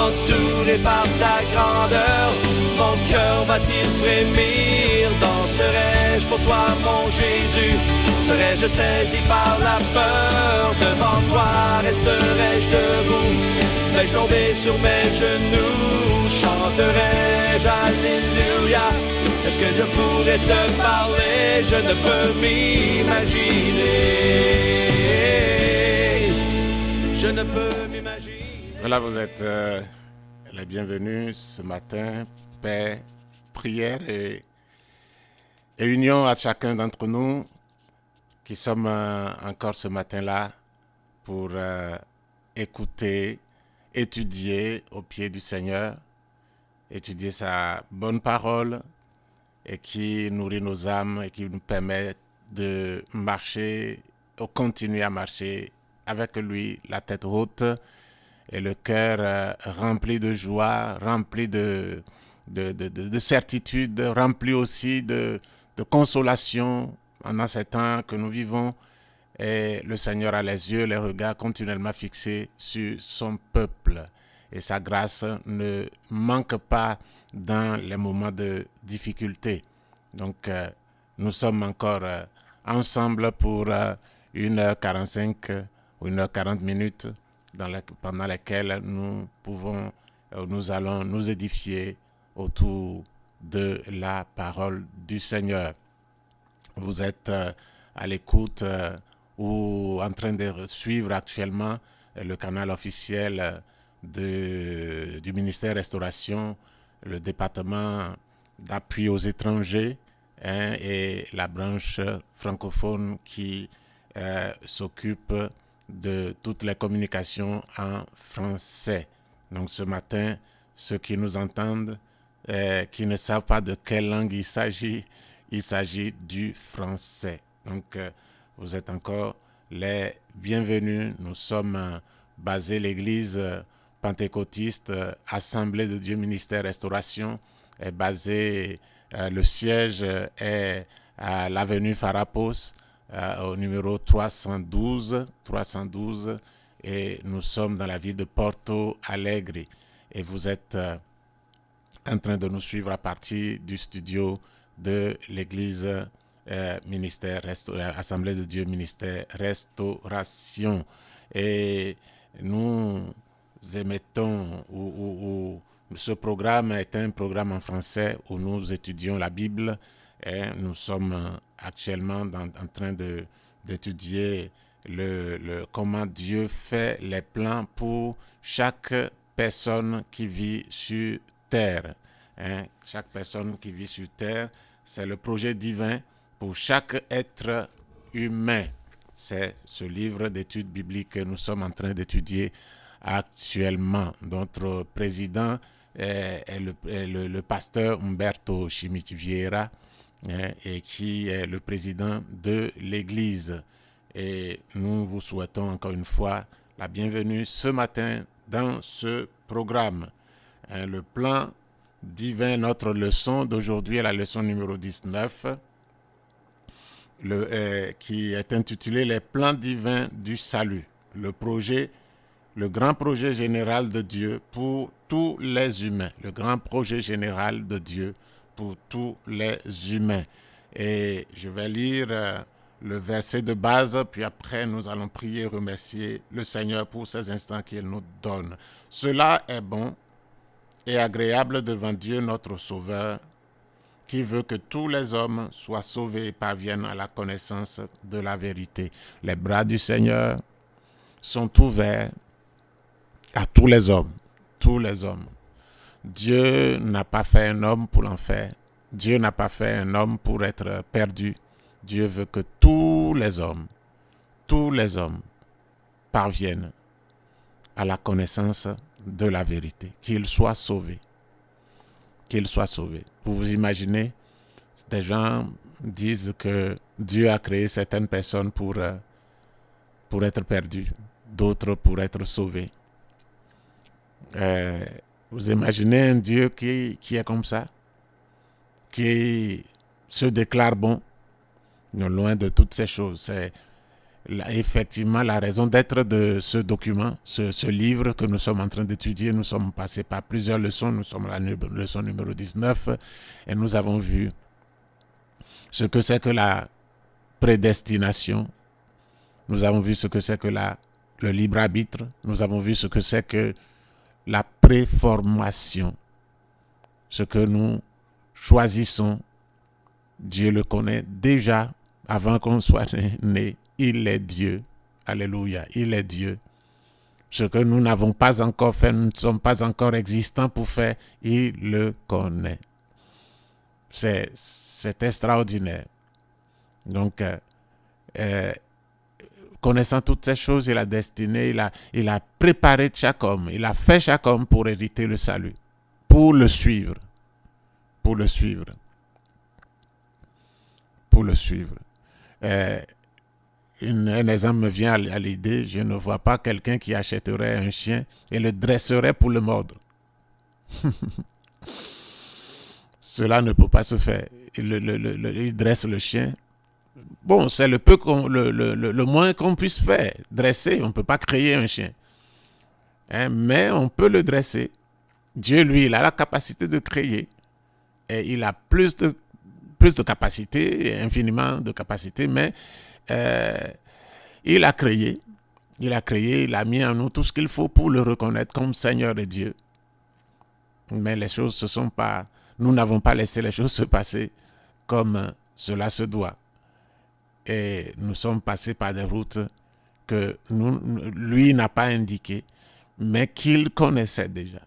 entouré par ta grandeur. Mon cœur va-t-il frémir? Danserai-je pour toi, mon Jésus? Serais-je saisi par la peur? Devant toi resterai-je debout? Vais-je tomber sur mes genoux? Chanterai-je Alléluia? Est-ce que je pourrais te parler? Je ne peux m'imaginer. Je ne peux m'imaginer. Voilà, vous êtes les bienvenus ce matin. Paix, prière et union à chacun d'entre nous qui sommes encore ce matin-là pour écouter, étudier au pied du Seigneur, étudier sa bonne parole et qui nourrit nos âmes et qui nous permet de marcher, ou continuer à marcher avec lui, la tête haute et le cœur rempli de joie, rempli de certitude, rempli aussi de consolation pendant ces temps que nous vivons. Et le Seigneur a les yeux, les regards continuellement fixés sur son peuple. Et sa grâce ne manque pas dans les moments de difficulté. Donc, nous sommes encore ensemble pour 1h45 ou 1h40 minutes pendant lesquelles nous allons nous édifier autour de la parole du Seigneur. Vous êtes à l'écoute ou en train de suivre actuellement le canal officiel du ministère Restauration, le département d'appui aux étrangers et la branche francophone qui s'occupe de toutes les communications en français. Donc ce matin, ceux qui nous entendent, qui ne savent pas de quelle langue il s'agit du français. Donc vous êtes encore les bienvenus. Nous sommes basés l'église pentecôtiste Assemblée de Dieu Ministère Restauration est basée, le siège est à l'avenue Farapos au numéro 312 et nous sommes dans la ville de Porto Alegre et vous êtes en train de nous suivre à partir du studio de l'église Assemblée de Dieu Ministère Restauration. Et nous émettons, ce programme est un programme en français où nous étudions la Bible et nous sommes actuellement en train d'étudier comment Dieu fait les plans pour chaque personne qui vit sur terre. Chaque personne qui vit sur terre, c'est le projet divin pour chaque être humain. C'est ce livre d'études bibliques que nous sommes en train d'étudier actuellement. Notre président est le pasteur Humberto Chimiti-Vieira et qui est le président de l'Église. Et nous vous souhaitons encore une fois la bienvenue ce matin dans ce programme. Le plan divin, notre leçon d'aujourd'hui est la leçon numéro 19, qui est intitulée « Les plans divins du salut », le grand projet général de Dieu pour tous les humains, le grand projet général de Dieu pour tous les humains. Et je vais lire le verset de base, puis après nous allons prier et remercier le Seigneur pour ces instants qu'il nous donne. « Cela est bon et agréable devant Dieu notre Sauveur, qui veut que tous les hommes soient sauvés et parviennent à la connaissance de la vérité. » Les bras du Seigneur sont ouverts à tous les hommes, tous les hommes. Dieu n'a pas fait un homme pour l'enfer. Dieu n'a pas fait un homme pour être perdu. Dieu veut que tous les hommes parviennent à la connaissance de la vérité, qu'ils soient sauvés. Vous vous imaginez, des gens disent que Dieu a créé certaines personnes pour être perdues, d'autres pour être sauvées. Vous imaginez un Dieu qui est comme ça, qui se déclare bon, non, loin de toutes ces choses. effectivement la raison d'être de ce document, ce livre que nous sommes en train d'étudier. Nous sommes passés par plusieurs leçons. Nous sommes à la leçon numéro 19 et nous avons vu ce que c'est que la prédestination. Nous avons vu ce que c'est que le libre arbitre. Nous avons vu ce que c'est que la préformation. Ce que nous choisissons, Dieu le connaît déjà avant qu'on soit né. Il est Dieu. Alléluia. Il est Dieu. Ce que nous n'avons pas encore fait, nous ne sommes pas encore existants pour faire, il le connaît. C'est extraordinaire. Donc, connaissant toutes ces choses, il a destiné, il a préparé chaque homme, il a fait chaque homme pour hériter le salut, pour le suivre, pour le suivre, pour le suivre. Un exemple me vient à l'idée, je ne vois pas quelqu'un qui achèterait un chien et le dresserait pour le mordre. Cela ne peut pas se faire. Il dresse le chien. Bon, c'est le moins qu'on puisse faire. Dresser, on ne peut pas créer un chien. Mais on peut le dresser. Dieu, lui, il a la capacité de créer. Et il a plus de capacité, infiniment de capacité, mais il a créé, il a mis en nous tout ce qu'il faut pour le reconnaître comme Seigneur et Dieu. Mais les choses se sont pas, nous n'avons pas laissé les choses se passer comme cela se doit. Et nous sommes passés par des routes que lui n'a pas indiquées, mais qu'il connaissait déjà.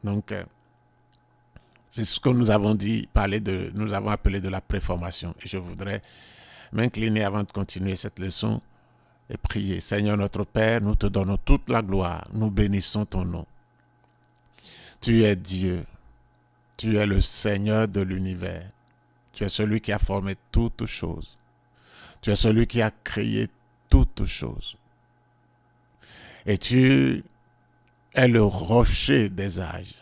Donc, c'est ce que nous avons dit, nous avons appelé de la préformation. Et je voudrais m'incliner avant de continuer cette leçon et prier. Seigneur notre Père, nous te donnons toute la gloire, nous bénissons ton nom. Tu es Dieu, tu es le Seigneur de l'univers, tu es celui qui a formé toutes choses, tu es celui qui a créé toutes choses. Et tu es le rocher des âges.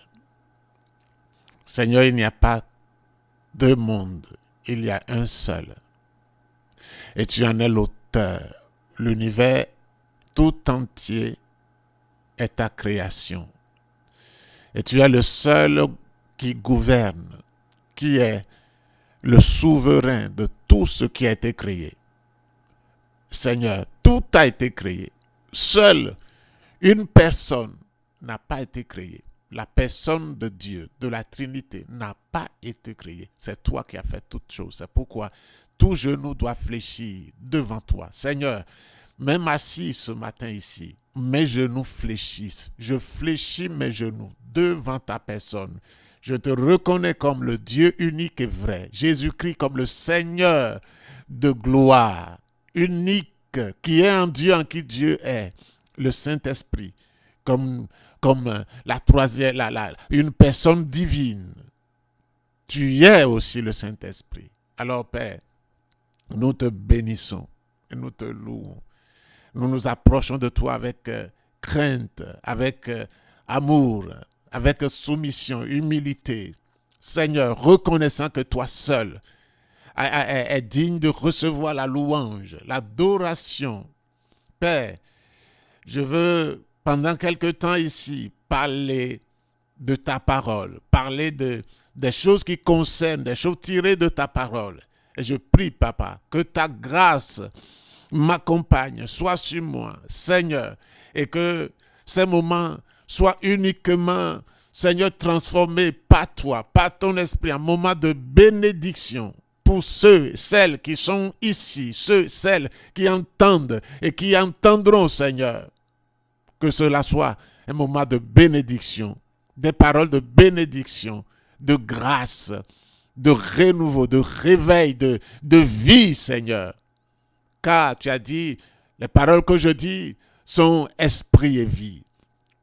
Seigneur, il n'y a pas deux mondes, il y a un seul. Et tu en es l'auteur. L'univers tout entier est ta création. Et tu es le seul qui gouverne, qui est le souverain de tout ce qui a été créé. Seigneur, tout a été créé. Seule une personne n'a pas été créée. La personne de Dieu, de la Trinité, n'a pas été créée. C'est toi qui as fait toutes choses. C'est pourquoi tout genou doit fléchir devant toi. Seigneur, même assis ce matin ici, mes genoux fléchissent. Je fléchis mes genoux devant ta personne. Je te reconnais comme le Dieu unique et vrai. Jésus-Christ comme le Seigneur de gloire, unique, qui est un Dieu en qui Dieu est. Le Saint-Esprit comme la troisième, une personne divine. Tu es aussi le Saint-Esprit. Alors, Père, nous te bénissons et nous te louons. Nous nous approchons de toi avec crainte, avec amour, avec soumission, humilité. Seigneur, reconnaissant que toi seul est digne de recevoir la louange, l'adoration. Père, je veux pendant quelque temps ici parler de ta parole, parler des choses qui concernent, des choses tirées de ta parole. Et je prie, Papa, que ta grâce m'accompagne, soit sur moi, Seigneur, et que ces moments soient uniquement, Seigneur, transformés par toi, par ton esprit, en moment de bénédiction pour ceux, celles qui sont ici, ceux, celles qui entendent et qui entendront, Seigneur. Que cela soit un moment de bénédiction, des paroles de bénédiction, de grâce, de renouveau, de réveil, de vie, Seigneur. Car tu as dit, les paroles que je dis sont esprit et vie.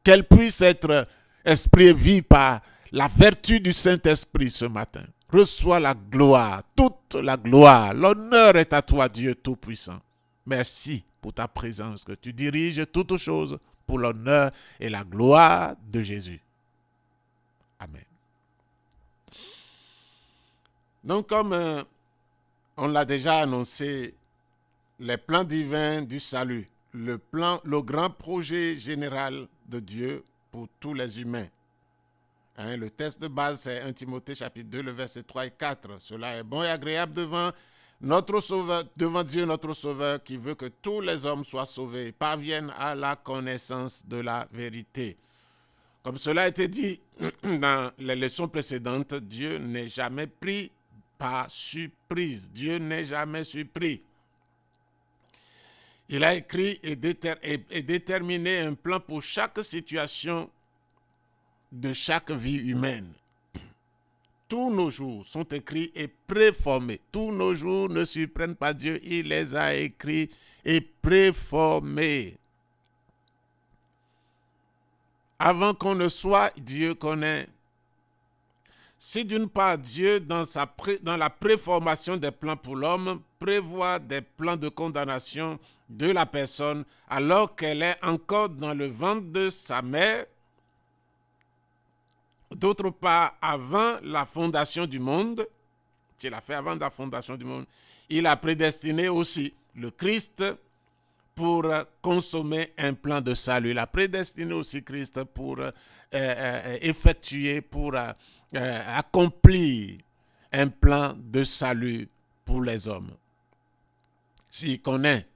Qu'elles puissent être esprit et vie par la vertu du Saint-Esprit ce matin. Reçois la gloire, toute la gloire. L'honneur est à toi, Dieu Tout-Puissant. Merci pour ta présence, que tu diriges toutes choses pour l'honneur et la gloire de Jésus. Amen. Donc, comme on l'a déjà annoncé les plans divins du salut, le grand projet général de Dieu pour tous les humains. Le texte de base, c'est 1 Timothée chapitre 2, le verset 3 et 4. Cela est bon et agréable devant Dieu notre Sauveur, qui veut que tous les hommes soient sauvés et parviennent à la connaissance de la vérité. Comme cela a été dit dans les leçons précédentes, Dieu n'est jamais pris par surprise. Dieu n'est jamais surpris. Il a écrit et déterminé un plan pour chaque situation de chaque vie humaine. Tous nos jours sont écrits et préformés. Tous nos jours ne surprennent pas Dieu. Il les a écrits et préformés. Avant qu'on ne soit, Dieu connaît. Si d'une part, Dieu, dans la préformation des plans pour l'homme, prévoit des plans de condamnation de la personne alors qu'elle est encore dans le ventre de sa mère, d'autre part, avant la fondation du monde, qu'il a fait avant la fondation du monde, il a prédestiné aussi le Christ pour consommer un plan de salut. Il a prédestiné aussi Christ pour effectuer, pour accomplir un plan de salut pour les hommes. S'il connaît,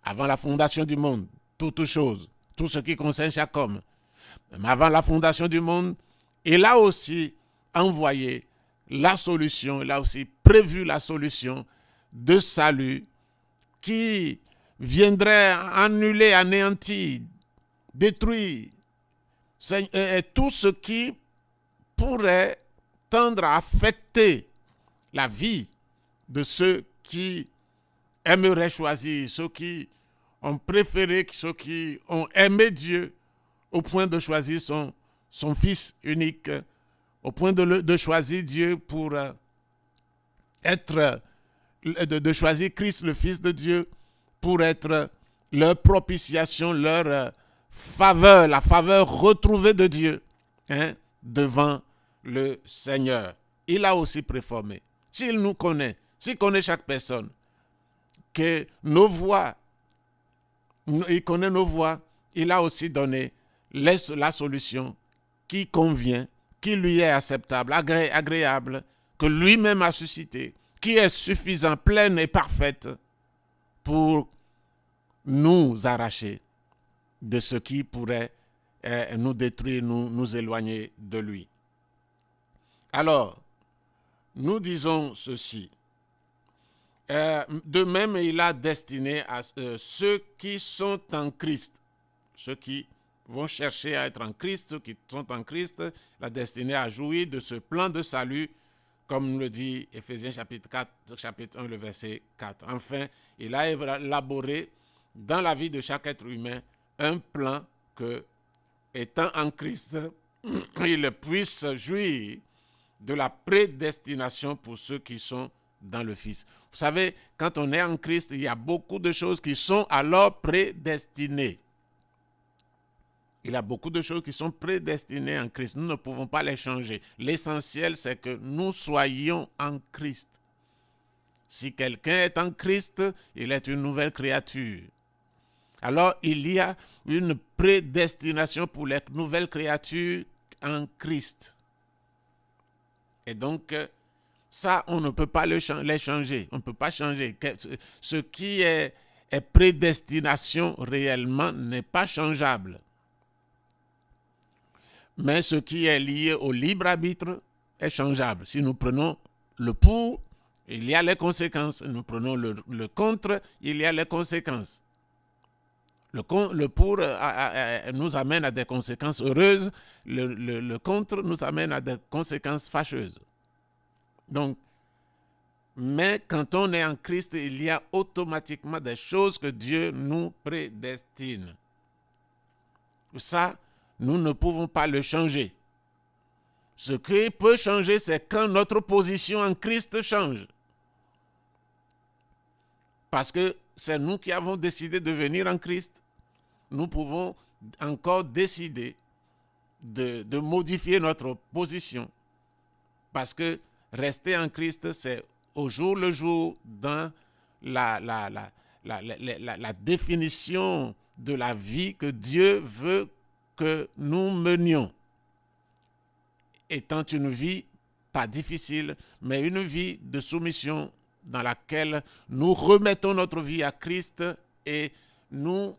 avant la fondation du monde, toutes choses, tout ce qui concerne chaque homme, même avant la fondation du monde, il a aussi envoyé la solution, il a aussi prévu la solution de salut qui viendrait annuler, anéantir, détruire tout ce qui pourrait tendre à affecter la vie de ceux qui aimeraient choisir, ceux qui ont préféré, ceux qui ont aimé Dieu au point de choisir son Fils unique, au point de choisir Dieu pour de choisir Christ, le Fils de Dieu, pour être leur propitiation, leur faveur, la faveur retrouvée de Dieu devant le Seigneur. Il a aussi préformé. S'il nous connaît, s'il connaît chaque personne, que nos voies, il connaît nos voies, il a aussi donné la solution qui convient, qui lui est acceptable, agréable, que lui-même a suscité, qui est suffisante, pleine et parfaite pour nous arracher de ce qui pourrait nous détruire, nous éloigner de lui. Alors, nous disons ceci. De même, il a destiné à ceux qui sont en Christ, ceux qui vont chercher à être en Christ, ceux qui sont en Christ, il a destiné à jouir de ce plan de salut, comme le dit Éphésiens chapitre 1, le verset 4. Enfin, il a élaboré dans la vie de chaque être humain un plan que, étant en Christ, il puisse jouir de la prédestination pour ceux qui sont dans le Fils. Vous savez, quand on est en Christ, il y a beaucoup de choses qui sont alors prédestinées. Il y a beaucoup de choses qui sont prédestinées en Christ. Nous ne pouvons pas les changer. L'essentiel, c'est que nous soyons en Christ. Si quelqu'un est en Christ, il est une nouvelle créature. Alors, il y a une prédestination pour les nouvelles créatures en Christ. Et donc, ça, on ne peut pas les changer. On ne peut pas changer. Ce qui est prédestination réellement n'est pas changeable. Mais ce qui est lié au libre arbitre est changeable. Si nous prenons le pour, il y a les conséquences. Nous prenons le contre, il y a les conséquences. Le pour nous amène à des conséquences heureuses. Le contre nous amène à des conséquences fâcheuses. Donc, mais quand on est en Christ, il y a automatiquement des choses que Dieu nous prédestine. Ça, nous ne pouvons pas le changer. Ce qui peut changer, c'est quand notre position en Christ change. Parce que c'est nous qui avons décidé de venir en Christ. Nous pouvons encore décider de modifier notre position. Parce que rester en Christ, c'est au jour le jour dans la définition de la vie que Dieu veut que nous menions, étant une vie pas difficile, mais une vie de soumission dans laquelle nous remettons notre vie à Christ et nous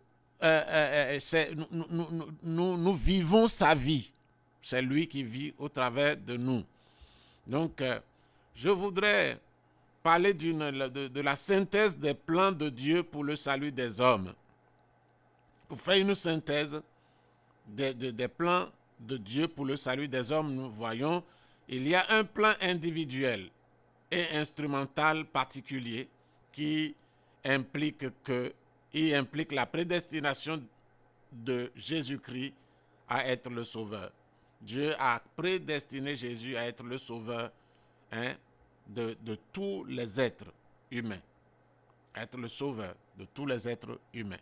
vivons sa vie. C'est lui qui vit au travers de nous. Donc, je voudrais parler de la synthèse des plans de Dieu pour le salut des hommes. Pour faire une synthèse des plans de Dieu pour le salut des hommes, nous voyons, il y a un plan individuel et instrumental particulier qui implique la prédestination de Jésus-Christ à être le sauveur. Dieu a prédestiné Jésus à être le sauveur de tous les êtres humains. Être le sauveur de tous les êtres humains.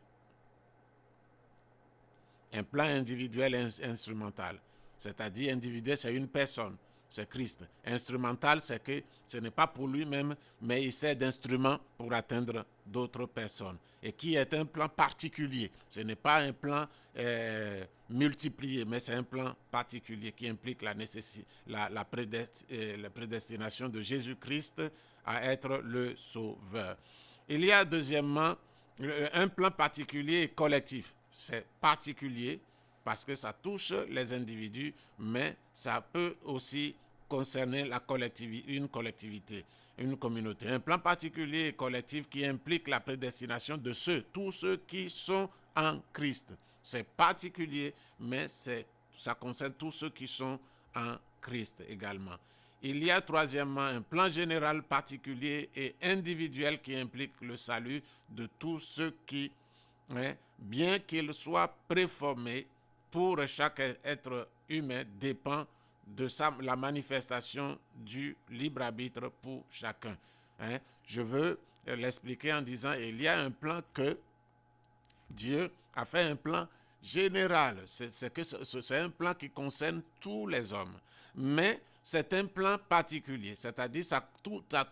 Un plan individuel et instrumental. C'est-à-dire individuel, c'est une personne, c'est Christ. Instrumental, c'est que ce n'est pas pour lui-même, mais il sert d'instrument pour atteindre d'autres personnes. Et qui est un plan particulier. Ce n'est pas un plan multiplié, mais c'est un plan particulier qui implique la prédestination de Jésus-Christ à être le sauveur. Il y a deuxièmement un plan particulier et collectif. C'est particulier parce que ça touche les individus, mais ça peut aussi concerner une collectivité, une communauté. Un plan particulier et collectif qui implique la prédestination de tous ceux qui sont en Christ. C'est particulier, mais ça concerne tous ceux qui sont en Christ également. Il y a troisièmement un plan général particulier et individuel qui implique le salut de tous ceux qui, bien qu'ils soient préformés pour chaque être humain, dépend de la manifestation du libre arbitre pour chacun. Je veux l'expliquer en disant il y a un plan que Dieu a fait, un plan général. C'est un plan qui concerne tous les hommes. Mais c'est un plan particulier, c'est-à-dire ça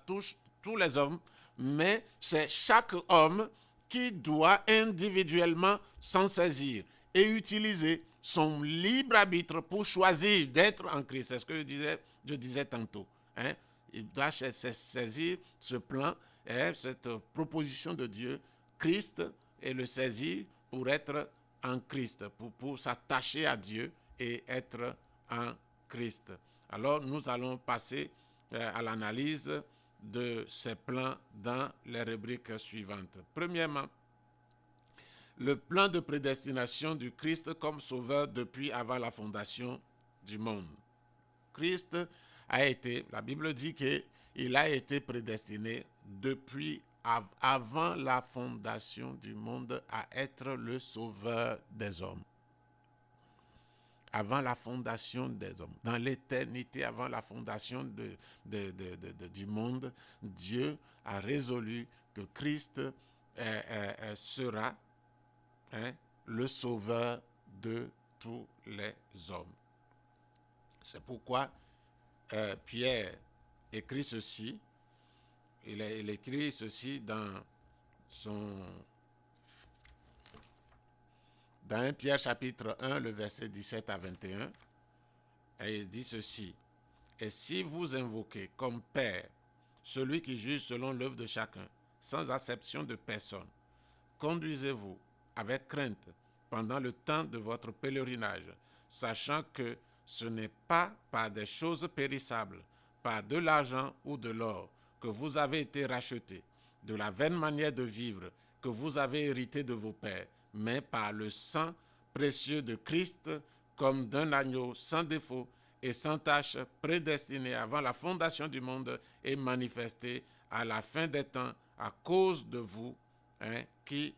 touche tous les hommes, mais c'est chaque homme qui doit individuellement s'en saisir et utiliser son libre arbitre pour choisir d'être en Christ. C'est ce que je disais tantôt. Il doit saisir ce plan, cette proposition de Dieu, Christ, et le saisir pour être en Christ, pour s'attacher à Dieu et être en Christ. Alors, nous allons passer à l'analyse de ces plans dans les rubriques suivantes. Premièrement, le plan de prédestination du Christ comme sauveur depuis avant la fondation du monde. Christ a été, la Bible dit qu'il a été prédestiné depuis avant la fondation du monde à être le sauveur des hommes. Avant la fondation des hommes, dans l'éternité, avant la fondation du monde, Dieu a résolu que Christ sera le sauveur de tous les hommes. C'est pourquoi Pierre écrit ceci. Il écrit ceci dans 1 Pierre chapitre 1, le verset 17 à 21, et il dit ceci: « Et si vous invoquez comme Père celui qui juge selon l'œuvre de chacun, sans acception de personne, conduisez-vous avec crainte pendant le temps de votre pèlerinage, sachant que ce n'est pas par des choses périssables, par de l'argent ou de l'or, que vous avez été rachetés, de la vaine manière de vivre que vous avez hérité de vos pères, mais par le sang précieux de Christ, comme d'un agneau sans défaut et sans tache, prédestiné avant la fondation du monde et manifesté à la fin des temps à cause de vous, qui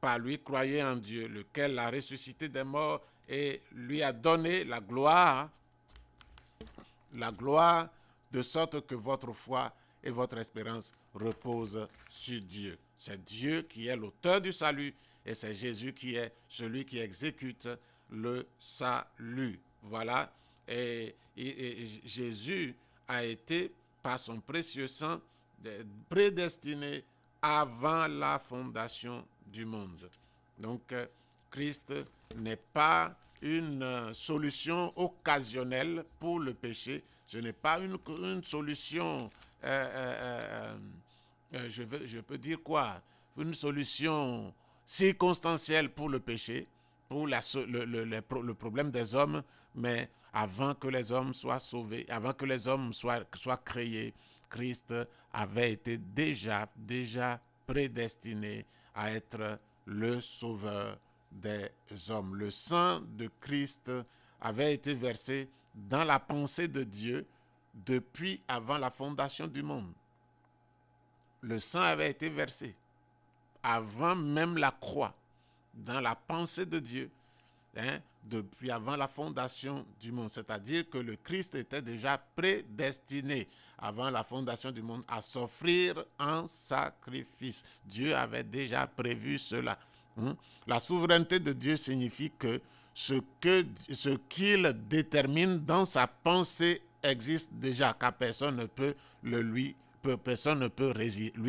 par lui croyez en Dieu, lequel l'a ressuscité des morts et lui a donné la gloire, de sorte que votre foi et votre espérance reposent sur Dieu. C'est Dieu qui est l'auteur du salut et c'est Jésus qui est celui qui exécute le salut. Voilà. Et Jésus a été, par son précieux sang, prédestiné avant la fondation du monde. Donc, Christ n'est pas une solution occasionnelle pour le péché. Ce n'est pas une solution, je peux dire quoi? Une solution circonstancielle pour le péché, pour le problème des hommes, mais avant que les hommes soient sauvés, avant que les hommes soient créés, Christ avait été déjà prédestiné à être le sauveur des hommes. Le sang de Christ avait été versé dans la pensée de Dieu depuis avant la fondation du monde. Le sang avait été versé avant même la croix, dans la pensée de Dieu, depuis avant la fondation du monde. C'est-à-dire que le Christ était déjà prédestiné avant la fondation du monde à s'offrir en sacrifice. Dieu avait déjà prévu cela. La souveraineté de Dieu signifie que ce qu'il détermine dans sa pensée existe déjà, car personne ne peut lui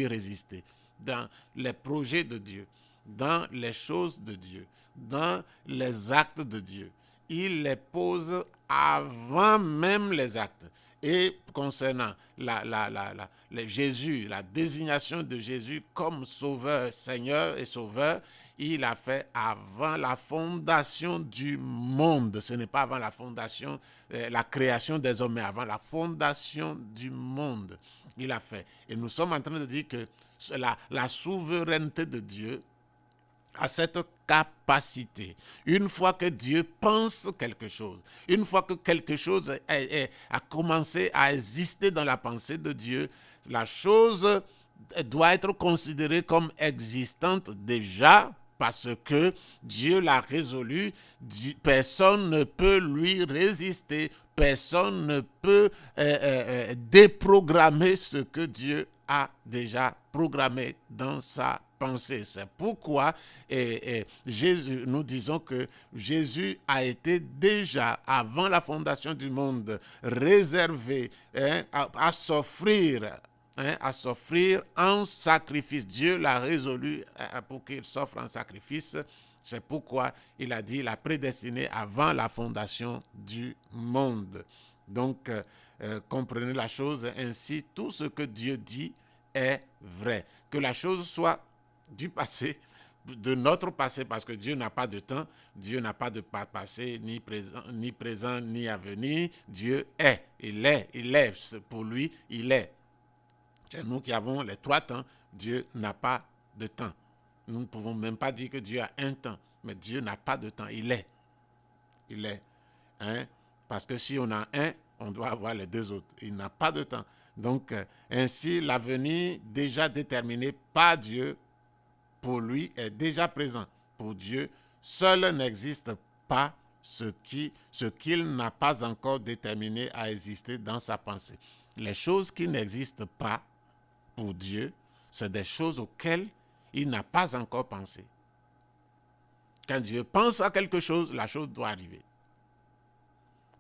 résister. Dans les projets de Dieu, dans les choses de Dieu, dans les actes de Dieu, il les pose avant même les actes. Et concernant Jésus, la désignation de Jésus comme sauveur, Seigneur et sauveur, il a fait avant la fondation du monde. Ce n'est pas avant la fondation, la création des hommes, mais avant la fondation du monde. Il a fait. Et nous sommes en train de dire que la souveraineté de Dieu a cette capacité. Une fois que Dieu pense quelque chose, une fois que quelque chose a commencé à exister dans la pensée de Dieu, la chose doit être considérée comme existante déjà parce que Dieu l'a résolu. Personne ne peut lui résister. Personne ne peut déprogrammer ce que Dieu a déjà programmé dans sa pensée. C'est pourquoi nous disons que Jésus a été déjà, avant la fondation du monde, réservé à s'offrir en sacrifice. Dieu l'a résolu pour qu'il s'offre en sacrifice. C'est pourquoi il a dit, il a prédestiné avant la fondation du monde. Donc, comprenez la chose ainsi, tout ce que Dieu dit est vrai. Que la chose soit du passé, de notre passé, parce que Dieu n'a pas de temps, Dieu n'a pas de passé, ni présent, ni avenir. Dieu est, il est, pour lui, il est. C'est nous qui avons les 3 temps. Dieu n'a pas de temps. Nous ne pouvons même pas dire que Dieu a un temps, mais Dieu n'a pas de temps. Il est. Il est. Parce que si on a un, on doit avoir les 2 autres. Il n'a pas de temps. Donc, ainsi, l'avenir déjà déterminé par Dieu, pour lui, est déjà présent. Pour Dieu, seul n'existe pas ce qu'il n'a pas encore déterminé à exister dans sa pensée. Les choses qui n'existent pas pour Dieu, c'est des choses auxquelles il n'a pas encore pensé. Quand Dieu pense à quelque chose, la chose doit arriver.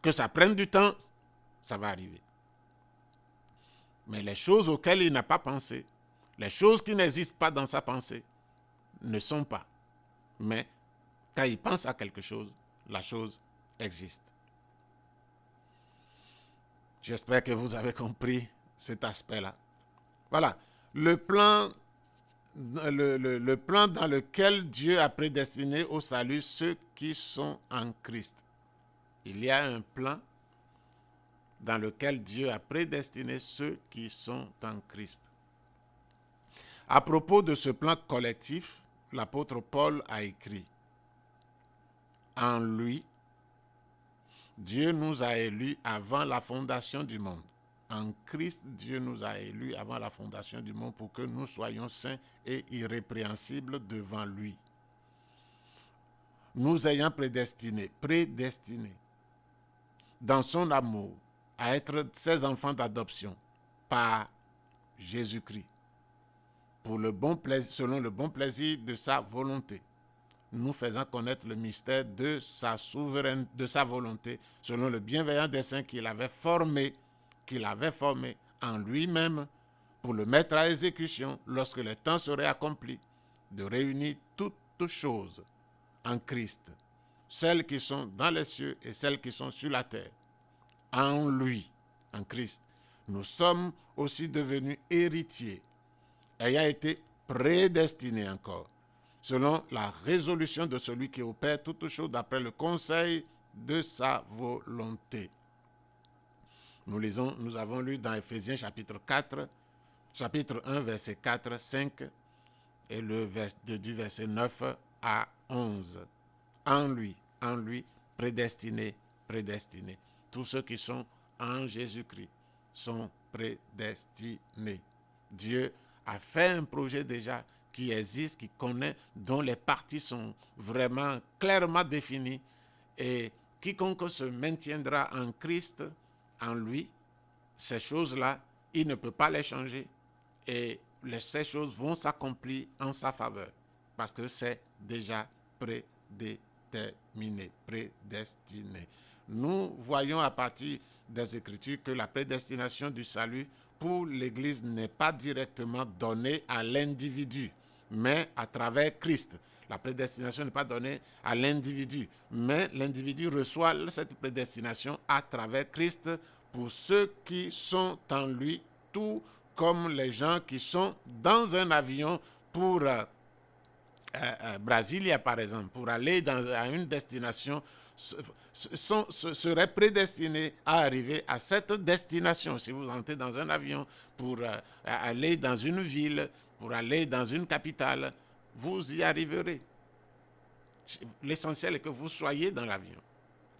Que ça prenne du temps, ça va arriver. Mais les choses auxquelles il n'a pas pensé, les choses qui n'existent pas dans sa pensée, ne sont pas. Mais quand il pense à quelque chose, la chose existe. J'espère que vous avez compris cet aspect-là. Voilà, le plan dans lequel Dieu a prédestiné au salut ceux qui sont en Christ. Il y a un plan dans lequel Dieu a prédestiné ceux qui sont en Christ. À propos de ce plan collectif, l'apôtre Paul a écrit « En lui, Dieu nous a élus avant la fondation du monde. En Christ, Dieu nous a élus avant la fondation du monde pour que nous soyons saints et irrépréhensibles devant lui. Nous ayant prédestinés, dans son amour, à être ses enfants d'adoption par Jésus-Christ, pour le bon plaisir, selon le bon plaisir de sa volonté, nous faisant connaître le mystère de sa souveraineté, de sa volonté, selon le bienveillant dessein qu'il avait formé en lui-même pour le mettre à exécution lorsque le temps serait accompli, de réunir toutes choses en Christ, celles qui sont dans les cieux et celles qui sont sur la terre. En lui, en Christ, nous sommes aussi devenus héritiers, ayant été prédestinés encore, selon la résolution de celui qui opère toutes choses d'après le conseil de sa volonté. Nous avons lu dans Éphésiens chapitre 1, verset 4, 5, et du verset 9 à 11. En lui, prédestinés. Tous ceux qui sont en Jésus-Christ sont prédestinés. Dieu a fait un projet déjà qui existe, qui connaît, dont les parties sont vraiment clairement définies. Et quiconque se maintiendra en Christ, en lui, ces choses-là, il ne peut pas les changer. Et ces choses vont s'accomplir en sa faveur. Parce que c'est déjà prédestiné. Nous voyons à partir des Écritures que la prédestination du salut pour l'Église n'est pas directement donnée à l'individu, mais à travers Christ. La prédestination n'est pas donnée à l'individu, mais l'individu reçoit cette prédestination à travers Christ pour ceux qui sont en lui, tout comme les gens qui sont dans un avion pour Brasilia, par exemple, pour aller à une destination, seraient prédestinés à arriver à cette destination. Si vous entrez dans un avion pour aller dans une ville, pour aller dans une capitale, vous y arriverez. L'essentiel est que vous soyez dans l'avion.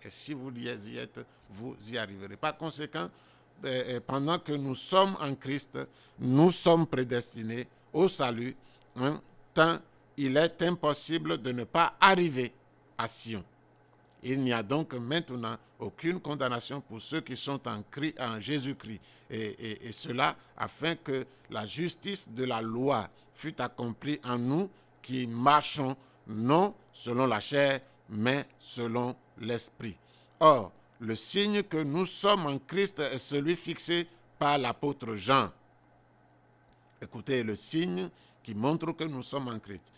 Et si vous y êtes, vous y arriverez. Par conséquent, pendant que nous sommes en Christ, nous sommes prédestinés au salut, tant il est impossible de ne pas arriver à Sion. Il n'y a donc maintenant aucune condamnation pour ceux qui sont en Jésus-Christ. Et cela afin que la justice de la loi fût accomplie en nous qui marchons non selon la chair, mais selon l'esprit. Or, le signe que nous sommes en Christ est celui fixé par l'apôtre Jean. Écoutez, le signe qui montre que nous sommes en Christ.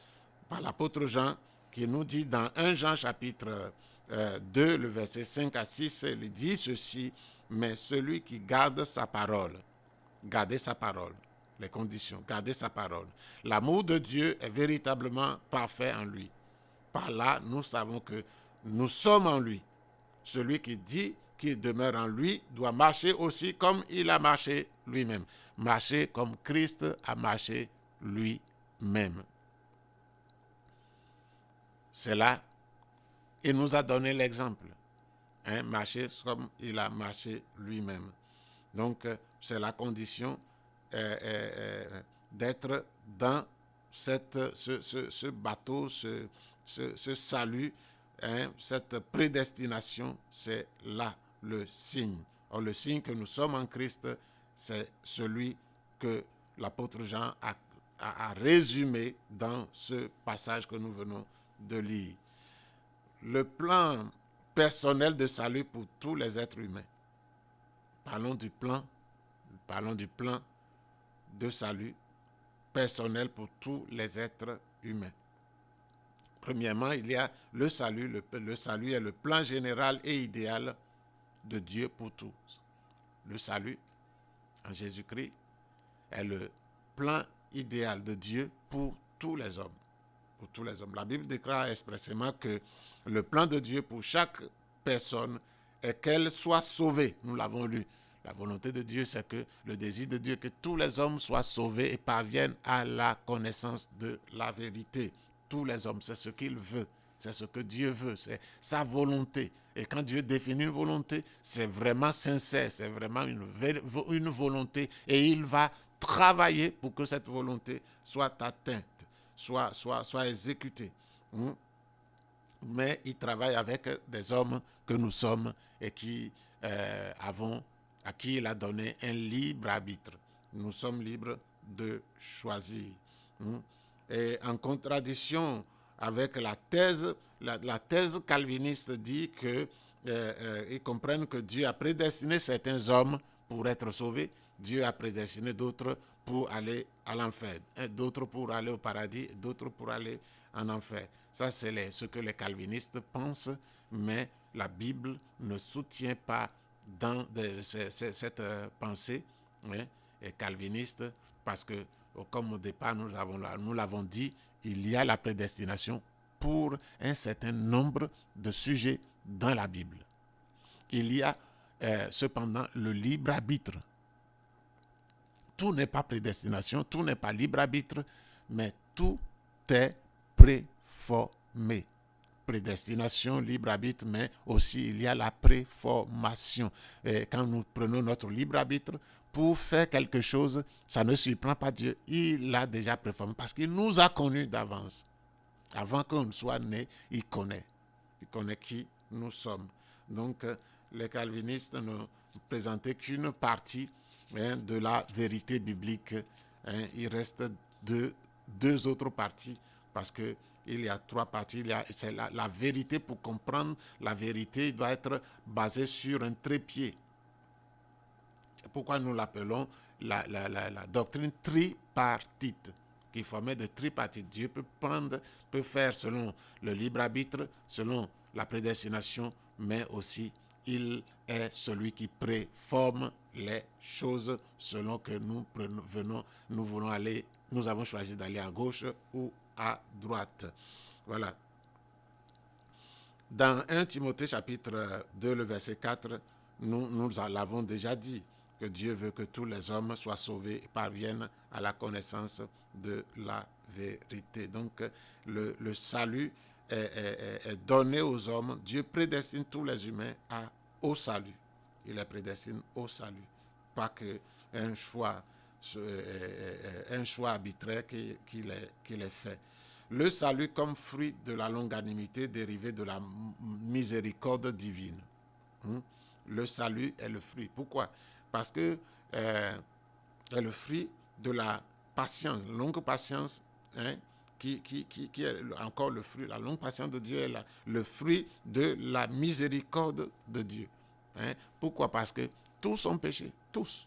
Par l'apôtre Jean qui nous dit dans 1 Jean chapitre 2, le verset 5 à 6, il dit ceci, mais celui qui garde sa parole, garder sa parole, les conditions, garder sa parole. L'amour de Dieu est véritablement parfait en lui. Par là, nous savons que nous sommes en lui. Celui qui dit qu'il demeure en lui doit marcher aussi comme il a marché lui-même. Marcher comme Christ a marché lui-même. C'est là, il nous a donné l'exemple. Marcher comme il a marché lui-même. Donc, c'est la condition d'être dans ce bateau, ce salut, cette prédestination, c'est là le signe. Or, le signe que nous sommes en Christ, c'est celui que l'apôtre Jean a résumé dans ce passage que nous venons de lire. Le plan personnel de salut pour tous les êtres humains. Parlons du plan de salut personnel pour tous les êtres humains. Premièrement, il y a le salut. Le salut est le plan général et idéal de Dieu pour tous. Le salut en Jésus-Christ est le plan idéal de Dieu pour tous les hommes. Pour tous les hommes. La Bible déclare expressément que le plan de Dieu pour chaque personne est qu'elle soit sauvée. Nous l'avons lu. La volonté de Dieu, c'est que le désir de Dieu, que tous les hommes soient sauvés et parviennent à la connaissance de la vérité. Tous les hommes, c'est ce qu'il veut. C'est ce que Dieu veut. C'est sa volonté. Et quand Dieu définit une volonté, c'est vraiment sincère. C'est vraiment une volonté. Et il va travailler pour que cette volonté soit atteinte, soit exécutée. Mais il travaille avec des hommes que nous sommes et à qui il a donné un libre arbitre. Nous sommes libres de choisir. Et en contradiction avec la thèse calviniste dit qu'ils comprennent que Dieu a prédestiné certains hommes pour être sauvés, Dieu a prédestiné d'autres pour aller à l'enfer, d'autres pour aller au paradis, d'autres pour aller en enfer. Ça, c'est ce que les calvinistes pensent, mais la Bible ne soutient pas cette pensée calviniste, parce que, comme au départ nous l'avons dit, il y a la prédestination pour un certain nombre de sujets dans la Bible. Il y a cependant le libre arbitre. Tout n'est pas prédestination, tout n'est pas libre arbitre, mais tout est préformé. Prédestination, libre arbitre, mais aussi il y a la préformation. Et quand nous prenons notre libre arbitre pour faire quelque chose, ça ne surprend pas Dieu. Il l'a déjà préformé parce qu'il nous a connus d'avance. Avant qu'on soit né, il connaît. Il connaît qui nous sommes. Donc, les calvinistes ne présentaient qu'une partie de la vérité biblique. Il reste deux autres parties parce qu'il y a trois parties. C'est la vérité. Pour comprendre la vérité, il doit être basé sur un trépied. C'est pourquoi nous l'appelons la doctrine tripartite, qui formait de tripartite. Dieu peut faire selon le libre arbitre, selon la prédestination, mais aussi il est celui qui préforme les choses selon que nous avons choisi d'aller à gauche ou à droite. Voilà. Dans 1 Timothée chapitre 2, le verset 4, nous l'avons déjà dit, que Dieu veut que tous les hommes soient sauvés et parviennent à la connaissance de la vérité. Donc, le salut est donné aux hommes. Dieu prédestine tous les humains au salut. Il les prédestine au salut. Pas qu'un choix arbitraire qu'il ait fait. Le salut comme fruit de la longanimité dérivé de la miséricorde divine. Le salut est le fruit. Pourquoi? Parce que est le fruit de la patience, longue patience, qui est encore le fruit. La longue patience de Dieu est le fruit de la miséricorde de Dieu. Pourquoi? Parce que tous ont péché. Tous.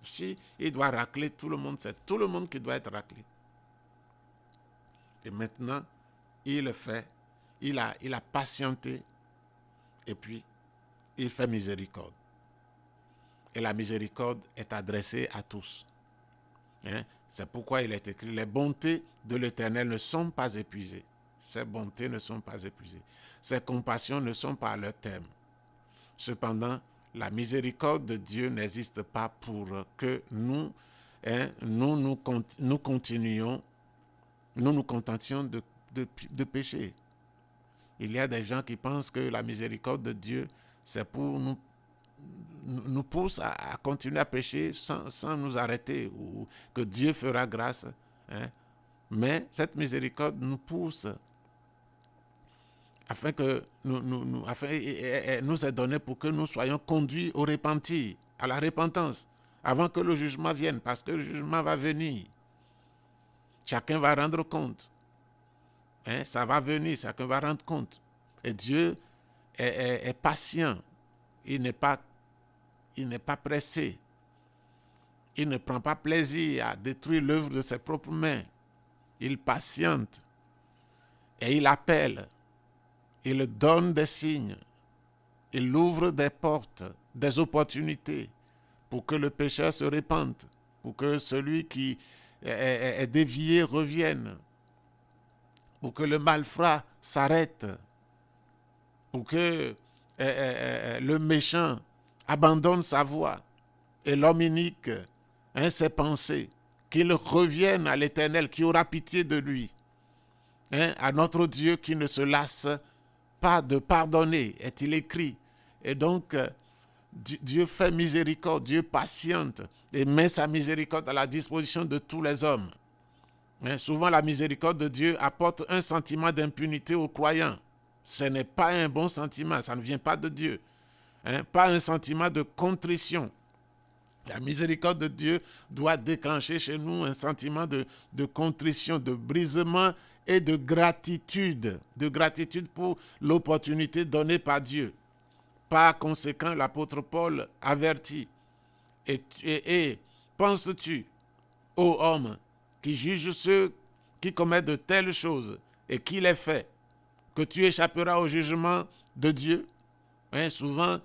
Si il doit racler tout le monde, c'est tout le monde qui doit être raclé. Et maintenant, il a patienté, et puis il fait miséricorde. Et la miséricorde est adressée à tous. C'est pourquoi il est écrit, les bontés de l'Éternel ne sont pas épuisées. Ses bontés ne sont pas épuisées. Ses compassions ne sont pas à leur terme. Cependant, la miséricorde de Dieu n'existe pas pour que nous nous contentions de pécher. Il y a des gens qui pensent que la miséricorde de Dieu, c'est pour nous pousse à continuer à pécher sans nous arrêter, ou que Dieu fera grâce. Mais cette miséricorde nous pousse afin que elle nous est donnée pour que nous soyons conduits au repentir, à la repentance, avant que le jugement vienne, parce que le jugement va venir. Chacun va rendre compte. Ça va venir, chacun va rendre compte. Et Dieu est patient. Il n'est pas pressé. Il ne prend pas plaisir à détruire l'œuvre de ses propres mains. Il patiente et il appelle. Il donne des signes. Il ouvre des portes, des opportunités pour que le pécheur se répande, pour que celui qui est dévié revienne, pour que le malfrat s'arrête, pour que le méchant abandonne sa voie et l'homme inique ses pensées, qu'il revienne à l'Éternel qui aura pitié de lui, à notre Dieu qui ne se lasse pas de pardonner, est-il écrit. Et donc, Dieu fait miséricorde, Dieu patiente et met sa miséricorde à la disposition de tous les hommes. Souvent, la miséricorde de Dieu apporte un sentiment d'impunité aux croyants. Ce n'est pas un bon sentiment, ça ne vient pas de Dieu. Pas un sentiment de contrition. La miséricorde de Dieu doit déclencher chez nous un sentiment de contrition, de brisement et de gratitude pour l'opportunité donnée par Dieu. Par conséquent, l'apôtre Paul avertit. Et penses-tu ô homme, qui juge ceux qui commettent de telles choses et qui les fait, que tu échapperas au jugement de Dieu. Hein, souvent,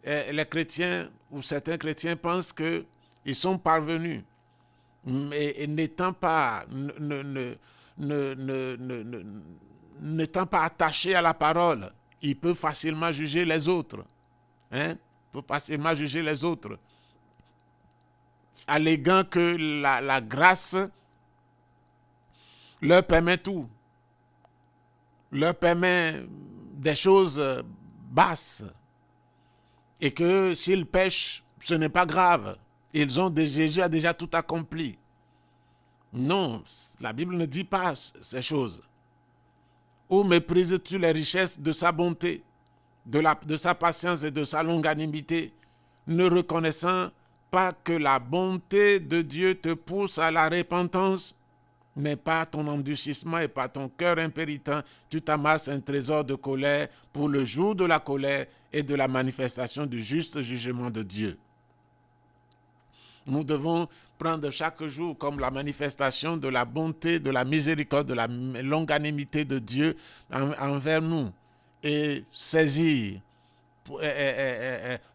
les chrétiens ou certains chrétiens pensent qu'ils sont parvenus, mais n'étant pas attachés à la parole, ils peuvent facilement juger les autres. Hein? Ils peuvent facilement juger les autres, alléguant que la grâce leur permet tout, leur permet des choses basses, et que s'ils pêchent, ce n'est pas grave. Jésus a déjà tout accompli. Non, la Bible ne dit pas ces choses. Ou méprises-tu les richesses de sa bonté, de sa patience et de sa longanimité, ne reconnaissant pas que la bonté de Dieu te pousse à la repentance, mais par ton endurcissement et par ton cœur impéritent, tu t'amasses un trésor de colère pour le jour de la colère et de la manifestation du juste jugement de Dieu. Nous devons prendre chaque jour comme la manifestation de la bonté, de la miséricorde, de la longanimité de Dieu envers nous et saisir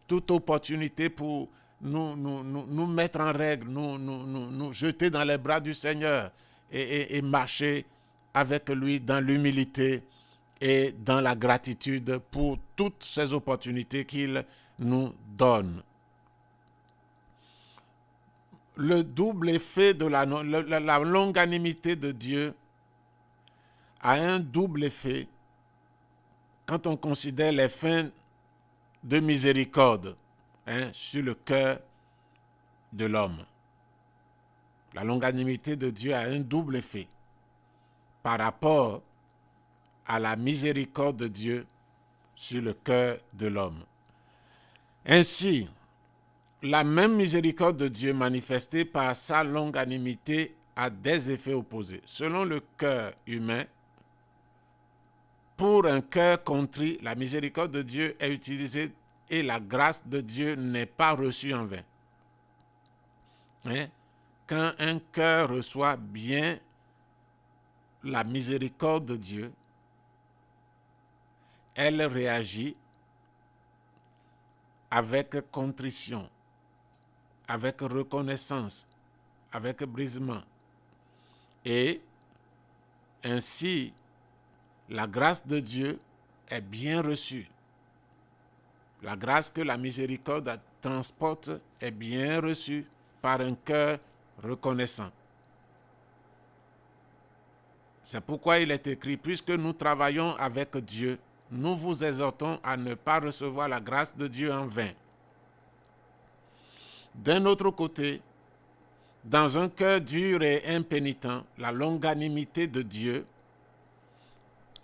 toute opportunité pour nous mettre en règle, nous jeter dans les bras du Seigneur et marcher avec lui dans l'humilité et dans la gratitude pour toutes ces opportunités qu'il nous donne. Le double effet de la longanimité de Dieu a un double effet quand on considère les fins de miséricorde sur le cœur de l'homme. La longanimité de Dieu a un double effet par rapport à la miséricorde de Dieu sur le cœur de l'homme. Ainsi, la même miséricorde de Dieu manifestée par sa longanimité a des effets opposés. Selon le cœur humain, pour un cœur contrit, la miséricorde de Dieu est utilisée et la grâce de Dieu n'est pas reçue en vain. Quand un cœur reçoit bien la miséricorde de Dieu, elle réagit avec contrition, avec reconnaissance, avec brisement. Et ainsi, la grâce de Dieu est bien reçue. La grâce que la miséricorde transporte est bien reçue par un cœur reconnaissant. C'est pourquoi il est écrit, puisque nous travaillons avec Dieu, nous vous exhortons à ne pas recevoir la grâce de Dieu en vain. D'un autre côté, dans un cœur dur et impénitent, la longanimité de Dieu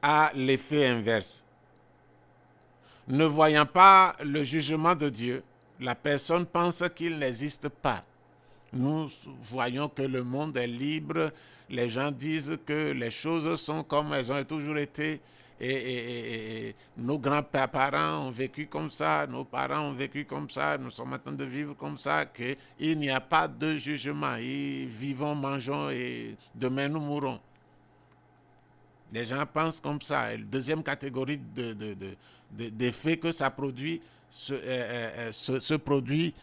a l'effet inverse. Ne voyant pas le jugement de Dieu, la personne pense qu'il n'existe pas. Nous voyons que le monde est libre, les gens disent que les choses sont comme elles ont toujours été, et nos grands-parents ont vécu comme ça, nos parents ont vécu comme ça, nous sommes en train de vivre comme ça, qu'il n'y a pas de jugement, vivons, mangeons et demain nous mourrons. Les gens pensent comme ça. Et la deuxième catégorie d'effets que ça produit se produit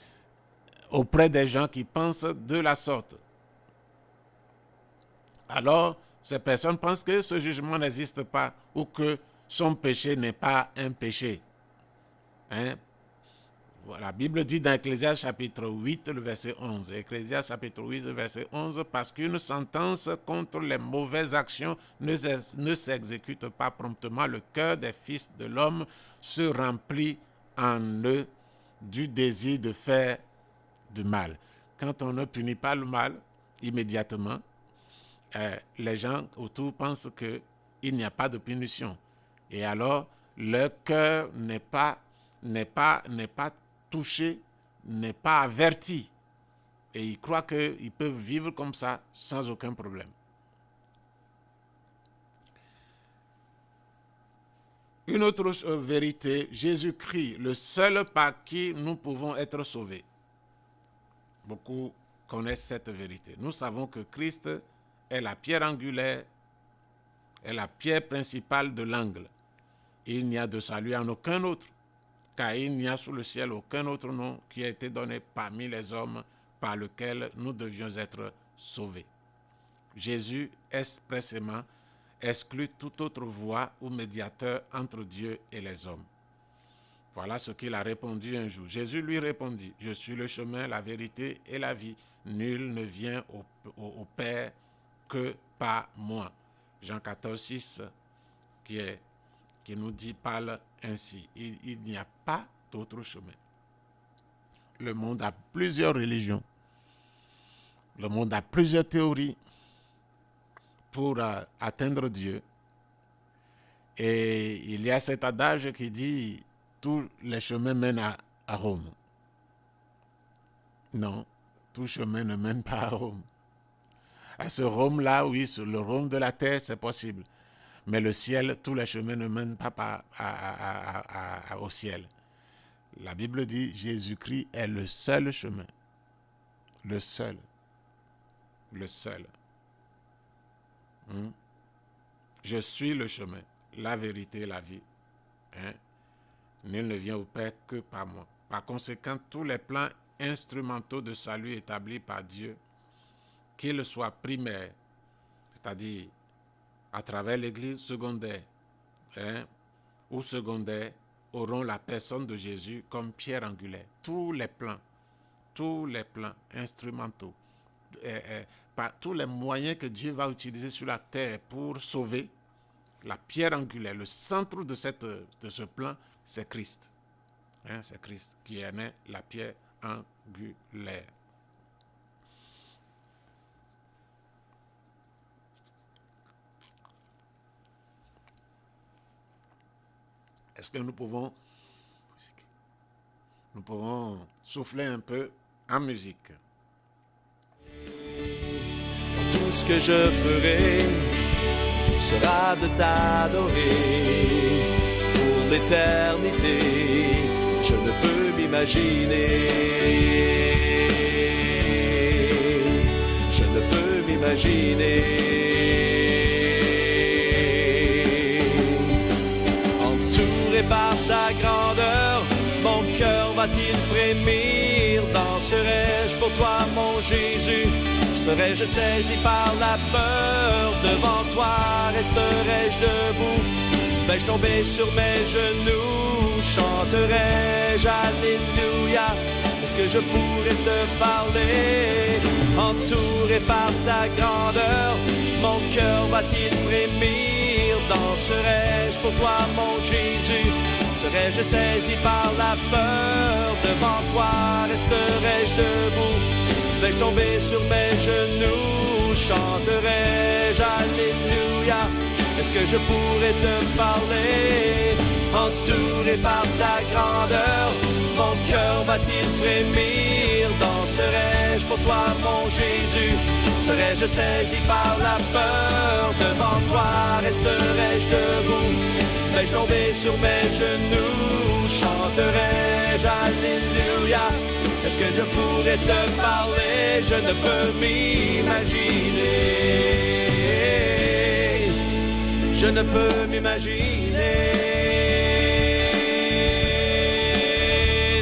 auprès des gens qui pensent de la sorte. Alors, ces personnes pensent que ce jugement n'existe pas ou que son péché n'est pas un péché. La Bible dit dans Ecclésiaste chapitre 8, le verset 11. Ecclésiaste chapitre 8, le verset 11, parce qu'une sentence contre les mauvaises actions ne s'exécute pas promptement, le cœur des fils de l'homme se remplit en eux du désir de faire du mal. Quand on ne punit pas le mal immédiatement, les gens autour pensent qu'il n'y a pas de punition. Et alors, leur cœur n'est pas touché, n'est pas averti. Et ils croient qu'ils peuvent vivre comme ça sans aucun problème. Une autre vérité, Jésus-Christ, le seul par qui nous pouvons être sauvés. Beaucoup connaissent cette vérité. Nous savons que Christ est la pierre angulaire, est la pierre principale de l'angle. Il n'y a de salut en aucun autre, car il n'y a sous le ciel aucun autre nom qui a été donné parmi les hommes par lequel nous devions être sauvés. Jésus expressément exclut toute autre voie ou médiateur entre Dieu et les hommes. Voilà ce qu'il a répondu un jour. Jésus lui répondit, « Je suis le chemin, la vérité et la vie. Nul ne vient au Père que par moi. » Jean 14, 6, qui nous dit, parle ainsi. Il n'y a pas d'autre chemin. Le monde a plusieurs religions. Le monde a plusieurs théories pour atteindre Dieu. Et il y a cet adage qui dit « Tous les chemins mènent à Rome ». Non, tout chemin ne mène pas à Rome. À ce Rome-là, oui, sur le Rome de la terre, c'est possible. Mais le ciel, tous les chemins ne mènent pas au ciel. La Bible dit Jésus-Christ est le seul chemin. Le seul. Le seul. Je suis le chemin, la vérité et la vie. Nul ne vient au Père que par moi. Par conséquent, tous les plans instrumentaux de salut établis par Dieu, qu'ils soient primaires, c'est-à-dire à travers l'Église, secondaire ou secondaire, auront la personne de Jésus comme pierre angulaire. Tous les plans instrumentaux, par tous les moyens que Dieu va utiliser sur la terre pour sauver, la pierre angulaire, le centre de ce plan, c'est Christ. C'est Christ qui est né, la pierre angulaire. Est-ce que nous pouvons souffler un peu en musique? Tout ce que je ferai sera de t'adorer pour l'éternité. Je ne peux m'imaginer. Je ne peux m'imaginer. Entouré par ta grandeur, mon cœur va-t-il frémir? Danserai-je pour toi, mon Jésus? Serais-je saisi par la peur? Devant toi resterai-je debout? Vais-je tomber sur mes genoux? Chanterai-je Alléluia? Est-ce que je pourrais te parler? Entouré par ta grandeur, mon cœur va-t-il frémir? Danserai-je pour toi, mon Jésus? Serais-je saisi par la peur? Devant toi resterai-je debout? Vais-je tomber sur mes genoux? Chanterai-je Alléluia? Est-ce que je pourrais te parler? Entouré par ta grandeur, mon cœur va-t-il frémir? Danserai-je pour toi, mon Jésus? Serais-je saisi par la peur? Devant toi resterai-je debout? Vais-je tomber sur mes genoux? Chanterai-je Alléluia? Est-ce que je pourrais te parler? Je ne peux m'imaginer. Je ne peux m'imaginer.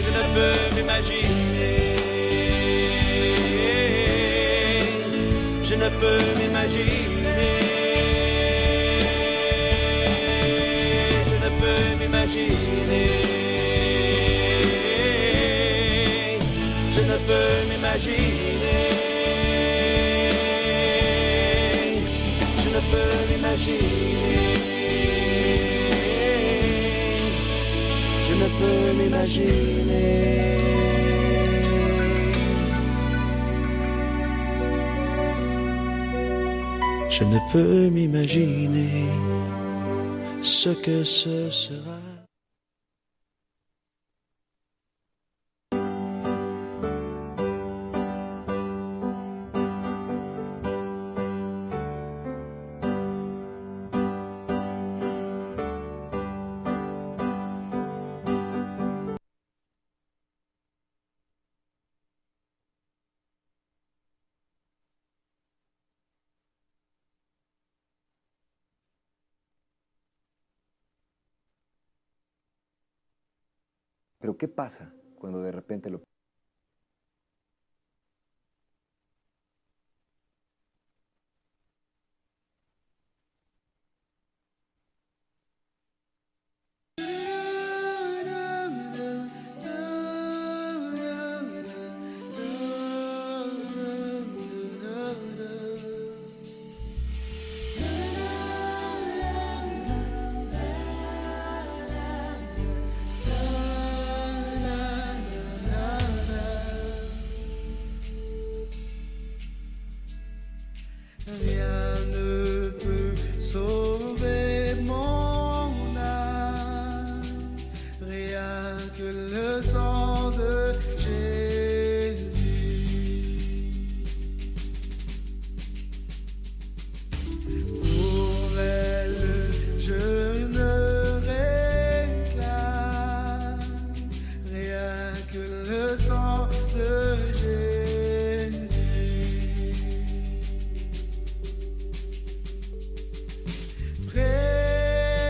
Je ne peux m'imaginer. Je ne peux m'imaginer. Je ne peux m'imaginer. Je ne peux m'imaginer. Je ne peux m'imaginer. Je ne peux m'imaginer. Je ne peux m'imaginer ce que ce sera. Pero ¿qué pasa cuando de repente lo... Rien ne peut sauver mon âme, rien que le sang de Jésus. Pour elle, je ne réclame rien que le sang de Jésus.